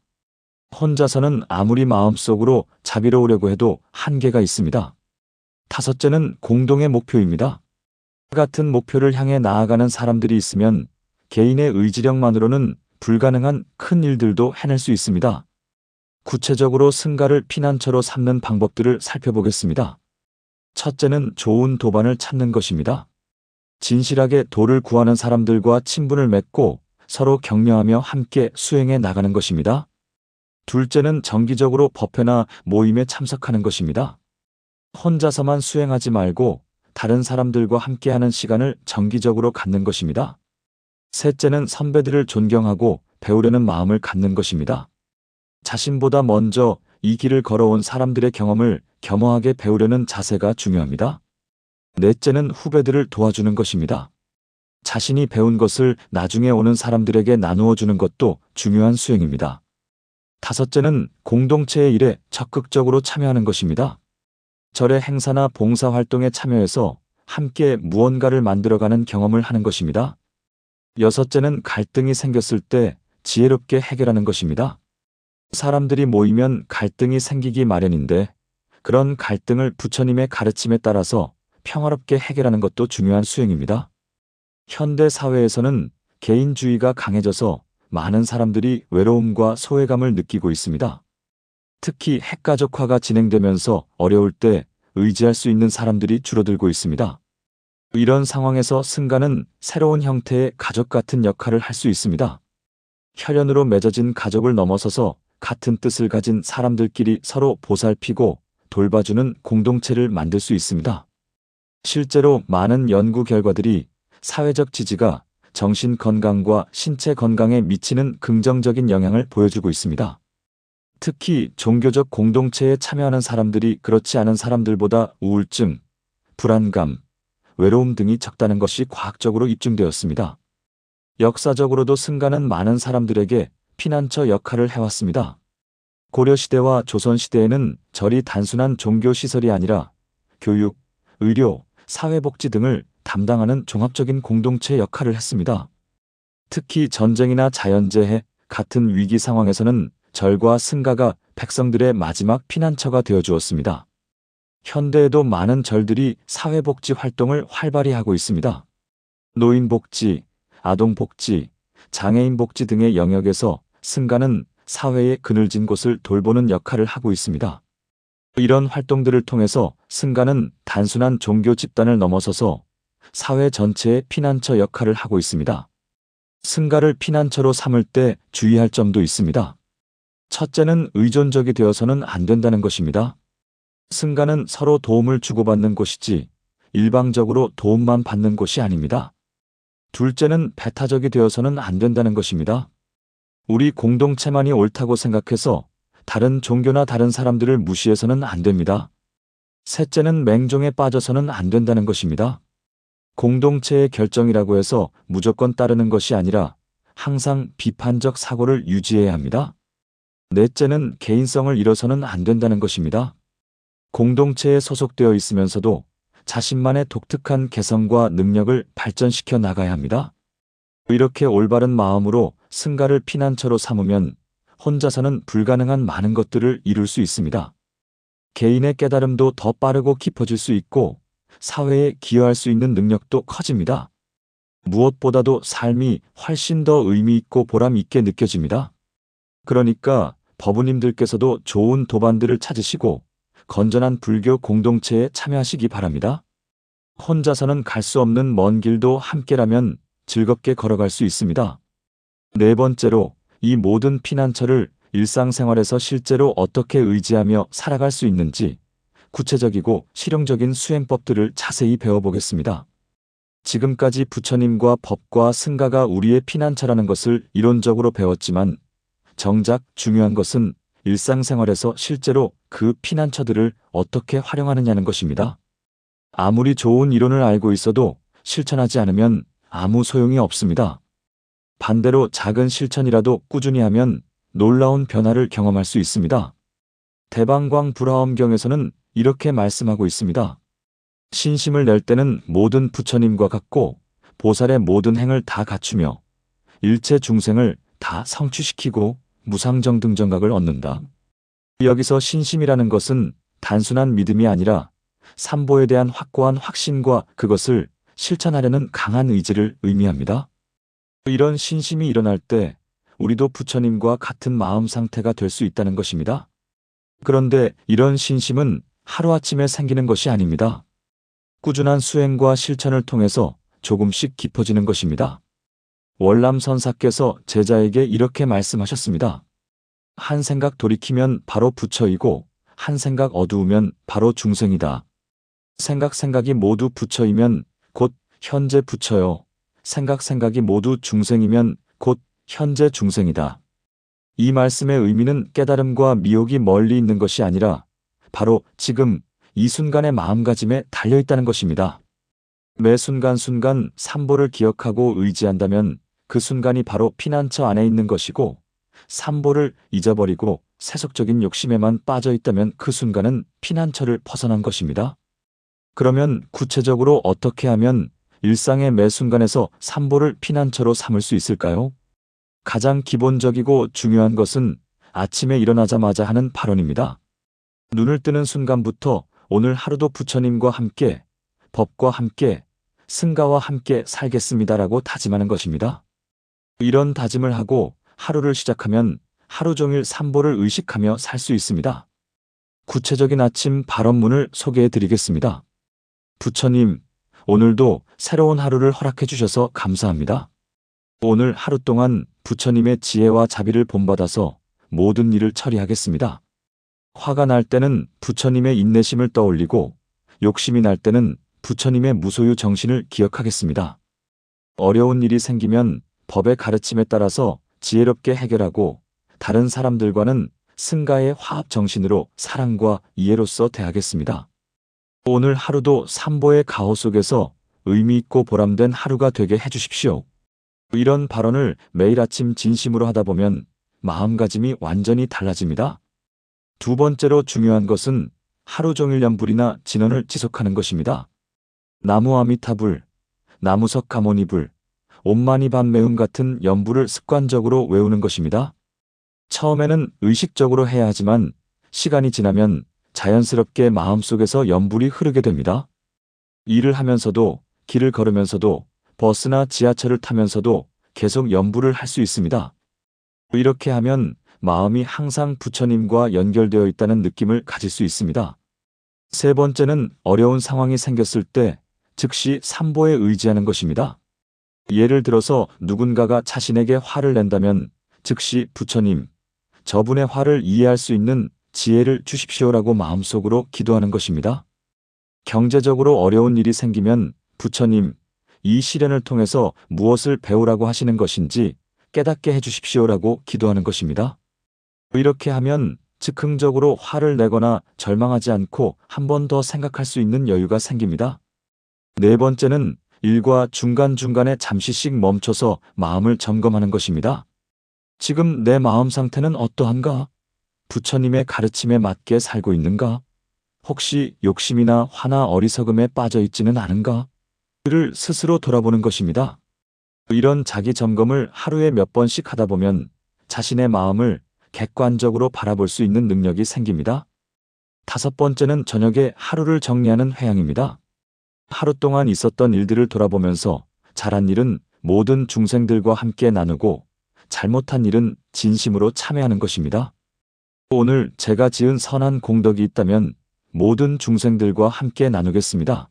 혼자서는 아무리 마음속으로 자비로우려고 해도 한계가 있습니다. 다섯째는 공동의 목표입니다. 같은 목표를 향해 나아가는 사람들이 있으면 개인의 의지력만으로는 불가능한 큰 일들도 해낼 수 있습니다. 구체적으로 승가를 피난처로 삼는 방법들을 살펴보겠습니다. 첫째는 좋은 도반을 찾는 것입니다. 진실하게 도를 구하는 사람들과 친분을 맺고 서로 격려하며 함께 수행해 나가는 것입니다. 둘째는 정기적으로 법회나 모임에 참석하는 것입니다. 혼자서만 수행하지 말고 다른 사람들과 함께하는 시간을 정기적으로 갖는 것입니다. 셋째는 선배들을 존경하고 배우려는 마음을 갖는 것입니다. 자신보다 먼저 이 길을 걸어온 사람들의 경험을 겸허하게 배우려는 자세가 중요합니다. 넷째는 후배들을 도와주는 것입니다. 자신이 배운 것을 나중에 오는 사람들에게 나누어 주는 것도 중요한 수행입니다. 다섯째는 공동체의 일에 적극적으로 참여하는 것입니다. 절의 행사나 봉사활동에 참여해서 함께 무언가를 만들어가는 경험을 하는 것입니다. 여섯째는 갈등이 생겼을 때 지혜롭게 해결하는 것입니다. 사람들이 모이면 갈등이 생기기 마련인데 그런 갈등을 부처님의 가르침에 따라서 평화롭게 해결하는 것도 중요한 수행입니다. 현대 사회에서는 개인주의가 강해져서 많은 사람들이 외로움과 소외감을 느끼고 있습니다. 특히 핵가족화가 진행되면서 어려울 때 의지할 수 있는 사람들이 줄어들고 있습니다. 이런 상황에서 승가는 새로운 형태의 가족 같은 역할을 할 수 있습니다. 혈연으로 맺어진 가족을 넘어서서 같은 뜻을 가진 사람들끼리 서로 보살피고 돌봐주는 공동체를 만들 수 있습니다. 실제로 많은 연구 결과들이 사회적 지지가 정신 건강과 신체 건강에 미치는 긍정적인 영향을 보여주고 있습니다. 특히 종교적 공동체에 참여하는 사람들이 그렇지 않은 사람들보다 우울증, 불안감, 외로움 등이 적다는 것이 과학적으로 입증되었습니다. 역사적으로도 승가는 많은 사람들에게 피난처 역할을 해왔습니다. 고려시대와 조선시대에는 절이 단순한 종교시설이 아니라 교육, 의료, 사회복지 등을 담당하는 종합적인 공동체 역할을 했습니다. 특히 전쟁이나 자연재해 같은 위기 상황에서는 절과 승가가 백성들의 마지막 피난처가 되어주었습니다. 현대에도 많은 절들이 사회복지 활동을 활발히 하고 있습니다. 노인복지, 아동복지, 장애인복지 등의 영역에서 승가는 사회의 그늘진 곳을 돌보는 역할을 하고 있습니다. 이런 활동들을 통해서 승가는 단순한 종교 집단을 넘어서서 사회 전체의 피난처 역할을 하고 있습니다. 승가를 피난처로 삼을 때 주의할 점도 있습니다. 첫째는 의존적이 되어서는 안 된다는 것입니다. 승가는 서로 도움을 주고받는 곳이지 일방적으로 도움만 받는 곳이 아닙니다. 둘째는 배타적이 되어서는 안 된다는 것입니다. 우리 공동체만이 옳다고 생각해서 다른 종교나 다른 사람들을 무시해서는 안 됩니다. 셋째는 맹종에 빠져서는 안 된다는 것입니다. 공동체의 결정이라고 해서 무조건 따르는 것이 아니라 항상 비판적 사고를 유지해야 합니다. 넷째는 개인성을 잃어서는 안 된다는 것입니다. 공동체에 소속되어 있으면서도 자신만의 독특한 개성과 능력을 발전시켜 나가야 합니다. 이렇게 올바른 마음으로 승가를 피난처로 삼으면 혼자서는 불가능한 많은 것들을 이룰 수 있습니다. 개인의 깨달음도 더 빠르고 깊어질 수 있고 사회에 기여할 수 있는 능력도 커집니다. 무엇보다도 삶이 훨씬 더 의미 있고 보람 있게 느껴집니다. 그러니까 법우님들께서도 좋은 도반들을 찾으시고 건전한 불교 공동체에 참여하시기 바랍니다. 혼자서는 갈 수 없는 먼 길도 함께라면 즐겁게 걸어갈 수 있습니다. 네 번째로, 이 모든 피난처를 일상생활에서 실제로 어떻게 의지하며 살아갈 수 있는지 구체적이고 실용적인 수행법들을 자세히 배워보겠습니다. 지금까지 부처님과 법과 승가가 우리의 피난처라는 것을 이론적으로 배웠지만 정작 중요한 것은 일상생활에서 실제로 그 피난처들을 어떻게 활용하느냐는 것입니다. 아무리 좋은 이론을 알고 있어도 실천하지 않으면 아무 소용이 없습니다. 반대로 작은 실천이라도 꾸준히 하면 놀라운 변화를 경험할 수 있습니다. 대방광 불화엄경에서는 이렇게 말씀하고 있습니다. 신심을 낼 때는 모든 부처님과 같고 보살의 모든 행을 다 갖추며 일체 중생을 다 성취시키고 무상정등정각을 얻는다. 여기서 신심이라는 것은 단순한 믿음이 아니라 삼보에 대한 확고한 확신과 그것을 실천하려는 강한 의지를 의미합니다. 이런 신심이 일어날 때 우리도 부처님과 같은 마음 상태가 될 수 있다는 것입니다. 그런데 이런 신심은 하루아침에 생기는 것이 아닙니다. 꾸준한 수행과 실천을 통해서 조금씩 깊어지는 것입니다. 월남선사께서 제자에게 이렇게 말씀하셨습니다. 한 생각 돌이키면 바로 부처이고 한 생각 어두우면 바로 중생이다. 생각이 모두 부처이면 곧 현재 부처요. 생각이 모두 중생이면 곧 현재 중생이다. 이 말씀의 의미는 깨달음과 미혹이 멀리 있는 것이 아니라 바로 지금 이 순간의 마음가짐에 달려있다는 것입니다. 매 순간순간 삼보를 기억하고 의지한다면 그 순간이 바로 피난처 안에 있는 것이고, 삼보를 잊어버리고 세속적인 욕심에만 빠져있다면 그 순간은 피난처를 벗어난 것입니다. 그러면 구체적으로 어떻게 하면 일상의 매 순간에서 삼보를 피난처로 삼을 수 있을까요? 가장 기본적이고 중요한 것은 아침에 일어나자마자 하는 발언입니다. 눈을 뜨는 순간부터 오늘 하루도 부처님과 함께, 법과 함께, 승가와 함께 살겠습니다라고 다짐하는 것입니다. 이런 다짐을 하고 하루를 시작하면 하루 종일 삼보를 의식하며 살 수 있습니다. 구체적인 아침 발언문을 소개해 드리겠습니다. 부처님, 오늘도 새로운 하루를 허락해 주셔서 감사합니다. 오늘 하루 동안 부처님의 지혜와 자비를 본받아서 모든 일을 처리하겠습니다. 화가 날 때는 부처님의 인내심을 떠올리고 욕심이 날 때는 부처님의 무소유 정신을 기억하겠습니다. 어려운 일이 생기면 법의 가르침에 따라서 지혜롭게 해결하고 다른 사람들과는 승가의 화합 정신으로 사랑과 이해로서 대하겠습니다. 오늘 하루도 삼보의 가호 속에서 의미 있고 보람된 하루가 되게 해주십시오. 이런 발언을 매일 아침 진심으로 하다 보면 마음가짐이 완전히 달라집니다. 두 번째로 중요한 것은 하루 종일 연불이나 진언을 지속하는 것입니다. 나무 아미타불, 나무석 가모니불, 옴마니 밤매음 같은 연불을 습관적으로 외우는 것입니다. 처음에는 의식적으로 해야 하지만 시간이 지나면 자연스럽게 마음속에서 연불이 흐르게 됩니다. 일을 하면서도, 길을 걸으면서도, 버스나 지하철을 타면서도 계속 연불을 할 수 있습니다. 이렇게 하면 마음이 항상 부처님과 연결되어 있다는 느낌을 가질 수 있습니다. 세 번째는 어려운 상황이 생겼을 때 즉시 삼보에 의지하는 것입니다. 예를 들어서 누군가가 자신에게 화를 낸다면 즉시 부처님, 저분의 화를 이해할 수 있는 지혜를 주십시오라고 마음속으로 기도하는 것입니다. 경제적으로 어려운 일이 생기면 부처님, 이 시련을 통해서 무엇을 배우라고 하시는 것인지 깨닫게 해주십시오라고 기도하는 것입니다. 이렇게 하면 즉흥적으로 화를 내거나 절망하지 않고 한 번 더 생각할 수 있는 여유가 생깁니다. 네 번째는 일과 중간중간에 잠시씩 멈춰서 마음을 점검하는 것입니다. 지금 내 마음 상태는 어떠한가? 부처님의 가르침에 맞게 살고 있는가? 혹시 욕심이나 화나 어리석음에 빠져 있지는 않은가? 를 스스로 돌아보는 것입니다. 이런 자기 점검을 하루에 몇 번씩 하다 보면 자신의 마음을 객관적으로 바라볼 수 있는 능력이 생깁니다. 다섯 번째는 저녁에 하루를 정리하는 회양입니다. 하루 동안 있었던 일들을 돌아보면서 잘한 일은 모든 중생들과 함께 나누고 잘못한 일은 진심으로 참회하는 것입니다. 오늘 제가 지은 선한 공덕이 있다면 모든 중생들과 함께 나누겠습니다.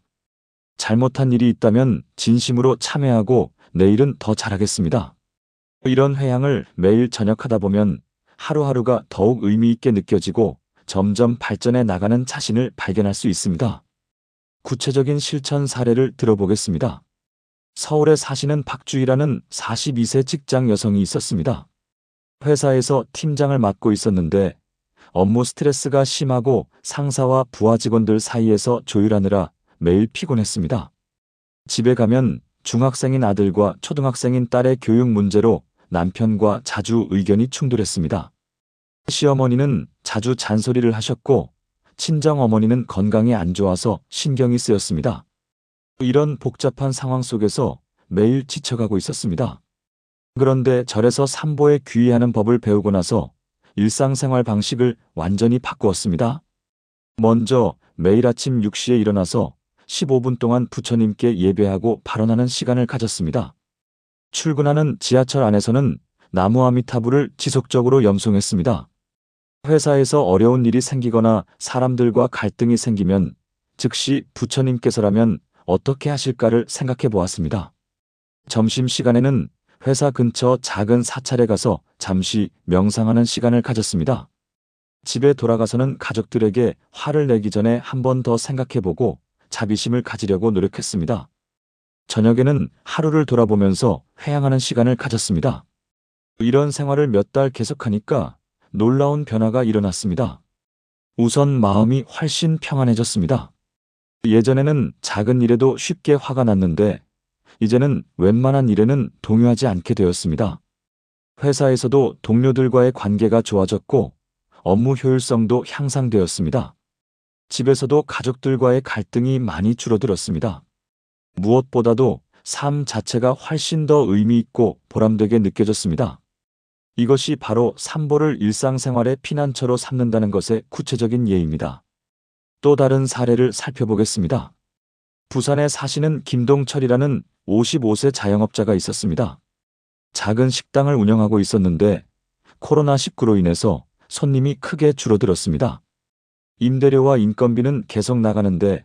잘못한 일이 있다면 진심으로 참회하고 내일은 더 잘하겠습니다. 이런 회향을 매일 저녁하다 보면 하루하루가 더욱 의미 있게 느껴지고 점점 발전해 나가는 자신을 발견할 수 있습니다. 구체적인 실천 사례를 들어보겠습니다. 서울에 사시는 박주희라는 42세 직장 여성이 있었습니다. 회사에서 팀장을 맡고 있었는데 업무 스트레스가 심하고 상사와 부하 직원들 사이에서 조율하느라 매일 피곤했습니다. 집에 가면 중학생인 아들과 초등학생인 딸의 교육 문제로 남편과 자주 의견이 충돌했습니다. 시어머니는 자주 잔소리를 하셨고 친정어머니는 건강이 안 좋아서 신경이 쓰였습니다. 이런 복잡한 상황 속에서 매일 지쳐가고 있었습니다. 그런데 절에서 삼보에 귀의하는 법을 배우고 나서 일상생활 방식을 완전히 바꾸었습니다. 먼저 매일 아침 6시에 일어나서 15분 동안 부처님께 예배하고 발언하는 시간을 가졌습니다. 출근하는 지하철 안에서는 나무아미타불을 지속적으로 염송했습니다. 회사에서 어려운 일이 생기거나 사람들과 갈등이 생기면 즉시 부처님께서라면 어떻게 하실까를 생각해 보았습니다. 점심시간에는 회사 근처 작은 사찰에 가서 잠시 명상하는 시간을 가졌습니다. 집에 돌아가서는 가족들에게 화를 내기 전에 한 번 더 생각해보고 자비심을 가지려고 노력했습니다. 저녁에는 하루를 돌아보면서 회향하는 시간을 가졌습니다. 이런 생활을 몇 달 계속하니까 놀라운 변화가 일어났습니다. 우선 마음이 훨씬 평안해졌습니다. 예전에는 작은 일에도 쉽게 화가 났는데 이제는 웬만한 일에는 동요하지 않게 되었습니다. 회사에서도 동료들과의 관계가 좋아졌고 업무 효율성도 향상되었습니다. 집에서도 가족들과의 갈등이 많이 줄어들었습니다. 무엇보다도 삶 자체가 훨씬 더 의미 있고 보람되게 느껴졌습니다. 이것이 바로 삼보를 일상생활의 피난처로 삼는다는 것의 구체적인 예입니다. 또 다른 사례를 살펴보겠습니다. 부산에 사시는 김동철이라는 55세 자영업자가 있었습니다. 작은 식당을 운영하고 있었는데 코로나19로 인해서 손님이 크게 줄어들었습니다. 임대료와 인건비는 계속 나가는데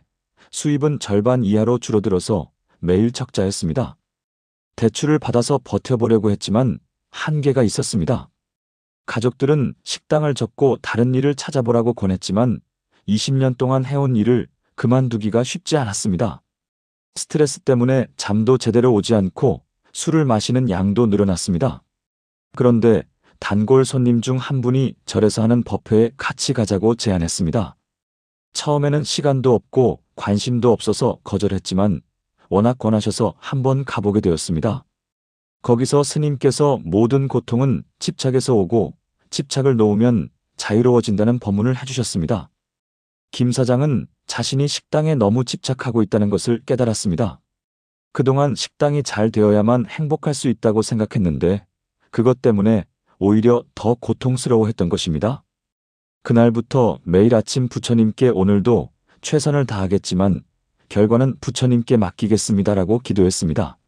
수입은 절반 이하로 줄어들어서 매일 적자였습니다. 대출을 받아서 버텨보려고 했지만 한계가 있었습니다. 가족들은 식당을 접고 다른 일을 찾아보라고 권했지만 20년 동안 해온 일을 그만두기가 쉽지 않았습니다. 스트레스 때문에 잠도 제대로 오지 않고 술을 마시는 양도 늘어났습니다. 그런데 단골 손님 중 한 분이 절에서 하는 법회에 같이 가자고 제안했습니다. 처음에는 시간도 없고 관심도 없어서 거절했지만 워낙 권하셔서 한번 가보게 되었습니다. 거기서 스님께서 모든 고통은 집착에서 오고 집착을 놓으면 자유로워진다는 법문을 해주셨습니다. 김 사장은 자신이 식당에 너무 집착하고 있다는 것을 깨달았습니다. 그동안 식당이 잘 되어야만 행복할 수 있다고 생각했는데 그것 때문에 오히려 더 고통스러워했던 것입니다. 그날부터 매일 아침 부처님께 오늘도 최선을 다하겠지만 결과는 부처님께 맡기겠습니다라고 기도했습니다.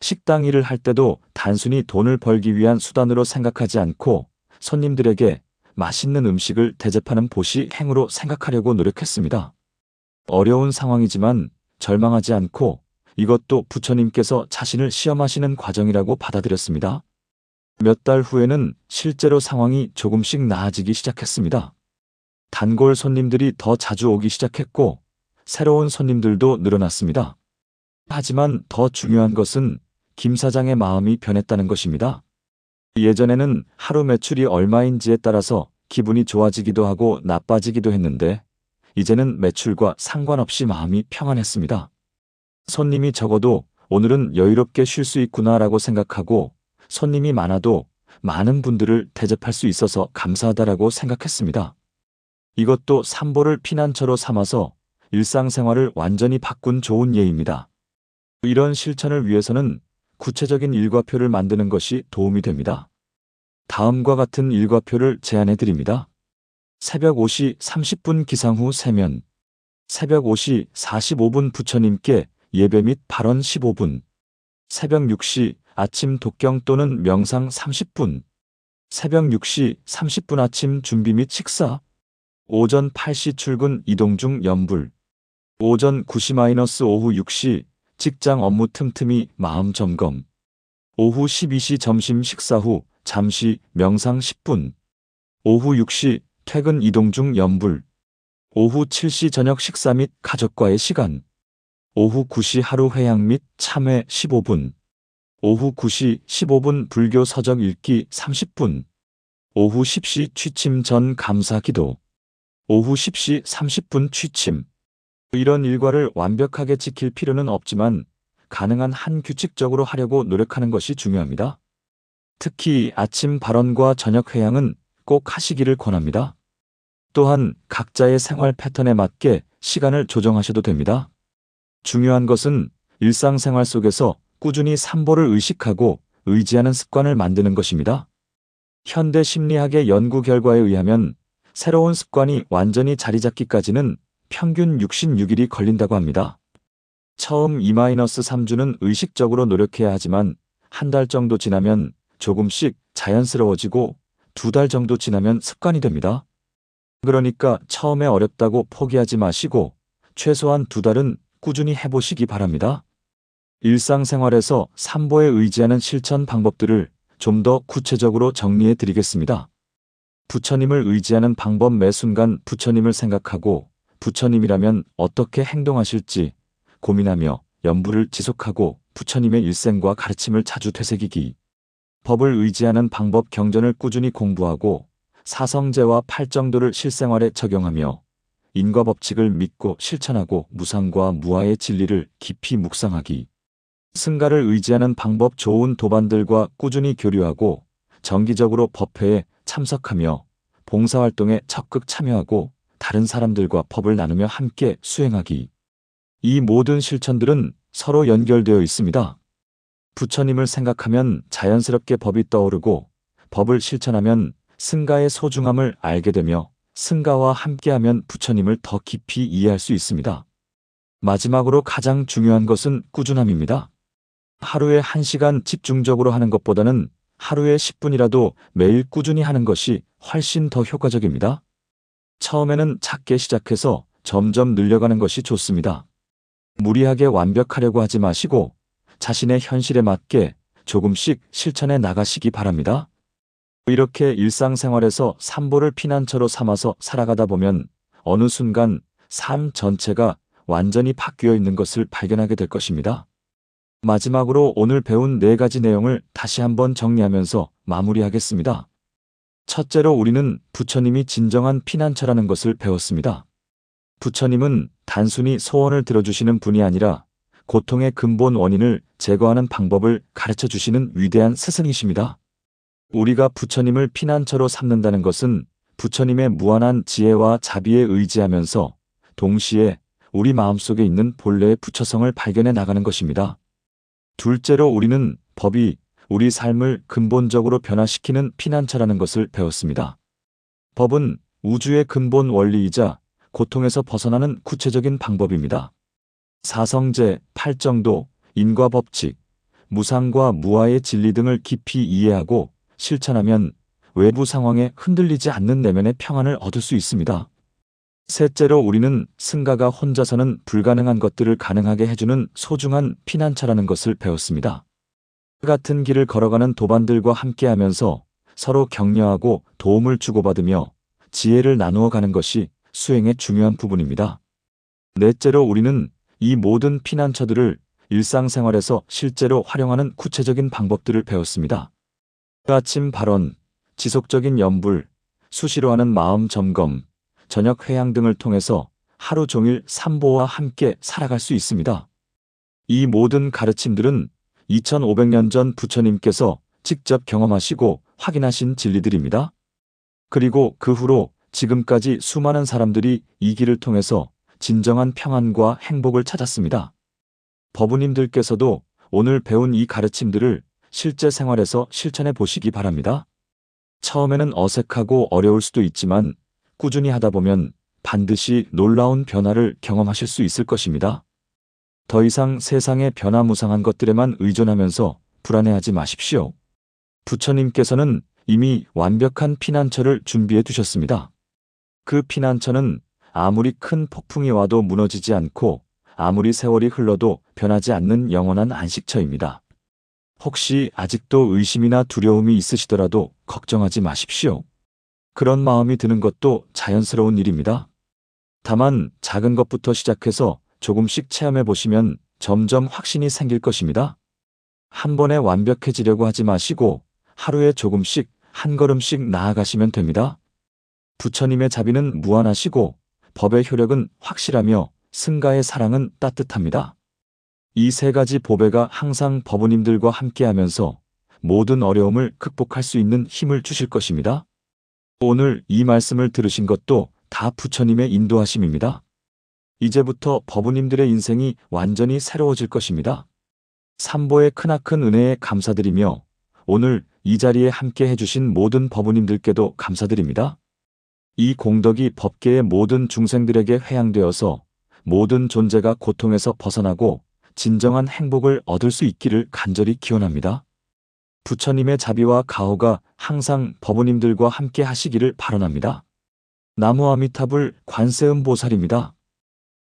식당 일을 할 때도 단순히 돈을 벌기 위한 수단으로 생각하지 않고 손님들에게 맛있는 음식을 대접하는 보시 행으로 생각하려고 노력했습니다. 어려운 상황이지만 절망하지 않고 이것도 부처님께서 자신을 시험하시는 과정이라고 받아들였습니다. 몇 달 후에는 실제로 상황이 조금씩 나아지기 시작했습니다. 단골 손님들이 더 자주 오기 시작했고 새로운 손님들도 늘어났습니다. 하지만 더 중요한 것은 김 사장의 마음이 변했다는 것입니다. 예전에는 하루 매출이 얼마인지에 따라서 기분이 좋아지기도 하고 나빠지기도 했는데 이제는 매출과 상관없이 마음이 평안했습니다. 손님이 적어도 오늘은 여유롭게 쉴 수 있구나라고 생각하고 손님이 많아도 많은 분들을 대접할 수 있어서 감사하다라고 생각했습니다. 이것도 삼보를 피난처로 삼아서 일상생활을 완전히 바꾼 좋은 예입니다. 이런 실천을 위해서는 구체적인 일과표를 만드는 것이 도움이 됩니다. 다음과 같은 일과표를 제안해 드립니다. 새벽 5시 30분 기상 후 세면, 새벽 5시 45분 부처님께 예배 및 발언 15분, 새벽 6시 아침 독경 또는 명상 30분, 새벽 6시 30분 아침 준비 및 식사. 오전 8시 출근 이동 중 염불. 오전 9시 - 오후 6시 직장 업무 틈틈이 마음 점검. 오후 12시 점심 식사 후 잠시 명상 10분. 오후 6시 퇴근 이동 중 염불. 오후 7시 저녁 식사 및 가족과의 시간. 오후 9시 하루 회양 및 참회 15분. 오후 9시 15분 불교 서적 읽기 30분. 오후 10시 취침 전 감사 기도. 오후 10시 30분 취침. 이런 일과를 완벽하게 지킬 필요는 없지만 가능한 한 규칙적으로 하려고 노력하는 것이 중요합니다. 특히 아침 발언과 저녁 회양은 꼭 하시기를 권합니다. 또한 각자의 생활 패턴에 맞게 시간을 조정하셔도 됩니다. 중요한 것은 일상생활 속에서 꾸준히 삼보를 의식하고 의지하는 습관을 만드는 것입니다. 현대 심리학의 연구 결과에 의하면 새로운 습관이 완전히 자리 잡기까지는 평균 66일이 걸린다고 합니다. 처음 2-3주는 의식적으로 노력해야 하지만 한 달 정도 지나면 조금씩 자연스러워지고 2달 정도 지나면 습관이 됩니다. 그러니까 처음에 어렵다고 포기하지 마시고 최소한 2달은 꾸준히 해보시기 바랍니다. 일상생활에서 삼보에 의지하는 실천 방법들을 좀 더 구체적으로 정리해 드리겠습니다. 부처님을 의지하는 방법. 매 순간 부처님을 생각하고 부처님이라면 어떻게 행동하실지 고민하며 염불을 지속하고 부처님의 일생과 가르침을 자주 되새기기. 법을 의지하는 방법. 경전을 꾸준히 공부하고 사성제와 팔정도를 실생활에 적용하며 인과 법칙을 믿고 실천하고 무상과 무아의 진리를 깊이 묵상하기. 승가를 의지하는 방법. 좋은 도반들과 꾸준히 교류하고 정기적으로 법회에 참석하며 봉사활동에 적극 참여하고 다른 사람들과 법을 나누며 함께 수행하기. 이 모든 실천들은 서로 연결되어 있습니다. 부처님을 생각하면 자연스럽게 법이 떠오르고 법을 실천하면 승가의 소중함을 알게 되며 승가와 함께하면 부처님을 더 깊이 이해할 수 있습니다. 마지막으로 가장 중요한 것은 꾸준함입니다. 하루에 1시간 집중적으로 하는 것보다는 하루에 10분이라도 매일 꾸준히 하는 것이 훨씬 더 효과적입니다. 처음에는 작게 시작해서 점점 늘려가는 것이 좋습니다. 무리하게 완벽하려고 하지 마시고 자신의 현실에 맞게 조금씩 실천해 나가시기 바랍니다. 이렇게 일상생활에서 삼보를 피난처로 삼아서 살아가다 보면 어느 순간 삶 전체가 완전히 바뀌어 있는 것을 발견하게 될 것입니다. 마지막으로 오늘 배운 4가지 내용을 다시 한번 정리하면서 마무리하겠습니다. 첫째로 우리는 부처님이 진정한 피난처라는 것을 배웠습니다. 부처님은 단순히 소원을 들어주시는 분이 아니라 고통의 근본 원인을 제거하는 방법을 가르쳐 주시는 위대한 스승이십니다. 우리가 부처님을 피난처로 삼는다는 것은 부처님의 무한한 지혜와 자비에 의지하면서 동시에 우리 마음속에 있는 본래의 부처성을 발견해 나가는 것입니다. 둘째로 우리는 법이 우리 삶을 근본적으로 변화시키는 피난처라는 것을 배웠습니다. 법은 우주의 근본 원리이자 고통에서 벗어나는 구체적인 방법입니다. 사성제, 팔정도, 인과 법칙, 무상과 무아의 진리 등을 깊이 이해하고 실천하면 외부 상황에 흔들리지 않는 내면의 평안을 얻을 수 있습니다. 셋째로 우리는 승가가 혼자서는 불가능한 것들을 가능하게 해주는 소중한 피난처라는 것을 배웠습니다. 같은 길을 걸어가는 도반들과 함께하면서 서로 격려하고 도움을 주고받으며 지혜를 나누어 가는 것이 수행의 중요한 부분입니다. 넷째로 우리는 이 모든 피난처들을 일상생활에서 실제로 활용하는 구체적인 방법들을 배웠습니다. 아침 발언, 지속적인 염불, 수시로 하는 마음 점검, 저녁 회양 등을 통해서 하루 종일 삼보와 함께 살아갈 수 있습니다. 이 모든 가르침들은 2500년 전 부처님께서 직접 경험하시고 확인하신 진리들입니다. 그리고 그 후로 지금까지 수많은 사람들이 이 길을 통해서 진정한 평안과 행복을 찾았습니다. 법우님들께서도 오늘 배운 이 가르침들을 실제 생활에서 실천해 보시기 바랍니다. 처음에는 어색하고 어려울 수도 있지만 꾸준히 하다 보면 반드시 놀라운 변화를 경험하실 수 있을 것입니다. 더 이상 세상의 변화무상한 것들에만 의존하면서 불안해하지 마십시오. 부처님께서는 이미 완벽한 피난처를 준비해 두셨습니다. 그 피난처는 아무리 큰 폭풍이 와도 무너지지 않고 아무리 세월이 흘러도 변하지 않는 영원한 안식처입니다. 혹시 아직도 의심이나 두려움이 있으시더라도 걱정하지 마십시오. 그런 마음이 드는 것도 자연스러운 일입니다. 다만 작은 것부터 시작해서 조금씩 체험해 보시면 점점 확신이 생길 것입니다. 한 번에 완벽해지려고 하지 마시고 하루에 조금씩 한 걸음씩 나아가시면 됩니다. 부처님의 자비는 무한하시고 법의 효력은 확실하며 승가의 사랑은 따뜻합니다. 이 세 가지 보배가 항상 법부님들과 함께하면서 모든 어려움을 극복할 수 있는 힘을 주실 것입니다. 오늘 이 말씀을 들으신 것도 다 부처님의 인도하심입니다. 이제부터 법부님들의 인생이 완전히 새로워질 것입니다. 삼보의 크나큰 은혜에 감사드리며 오늘 이 자리에 함께 해주신 모든 법부님들께도 감사드립니다. 이 공덕이 법계의 모든 중생들에게 회양되어서 모든 존재가 고통에서 벗어나고 진정한 행복을 얻을 수 있기를 간절히 기원합니다. 부처님의 자비와 가호가 항상 법부님들과 함께 하시기를 발언합니다. 나무 아미타불 관세음보살입니다.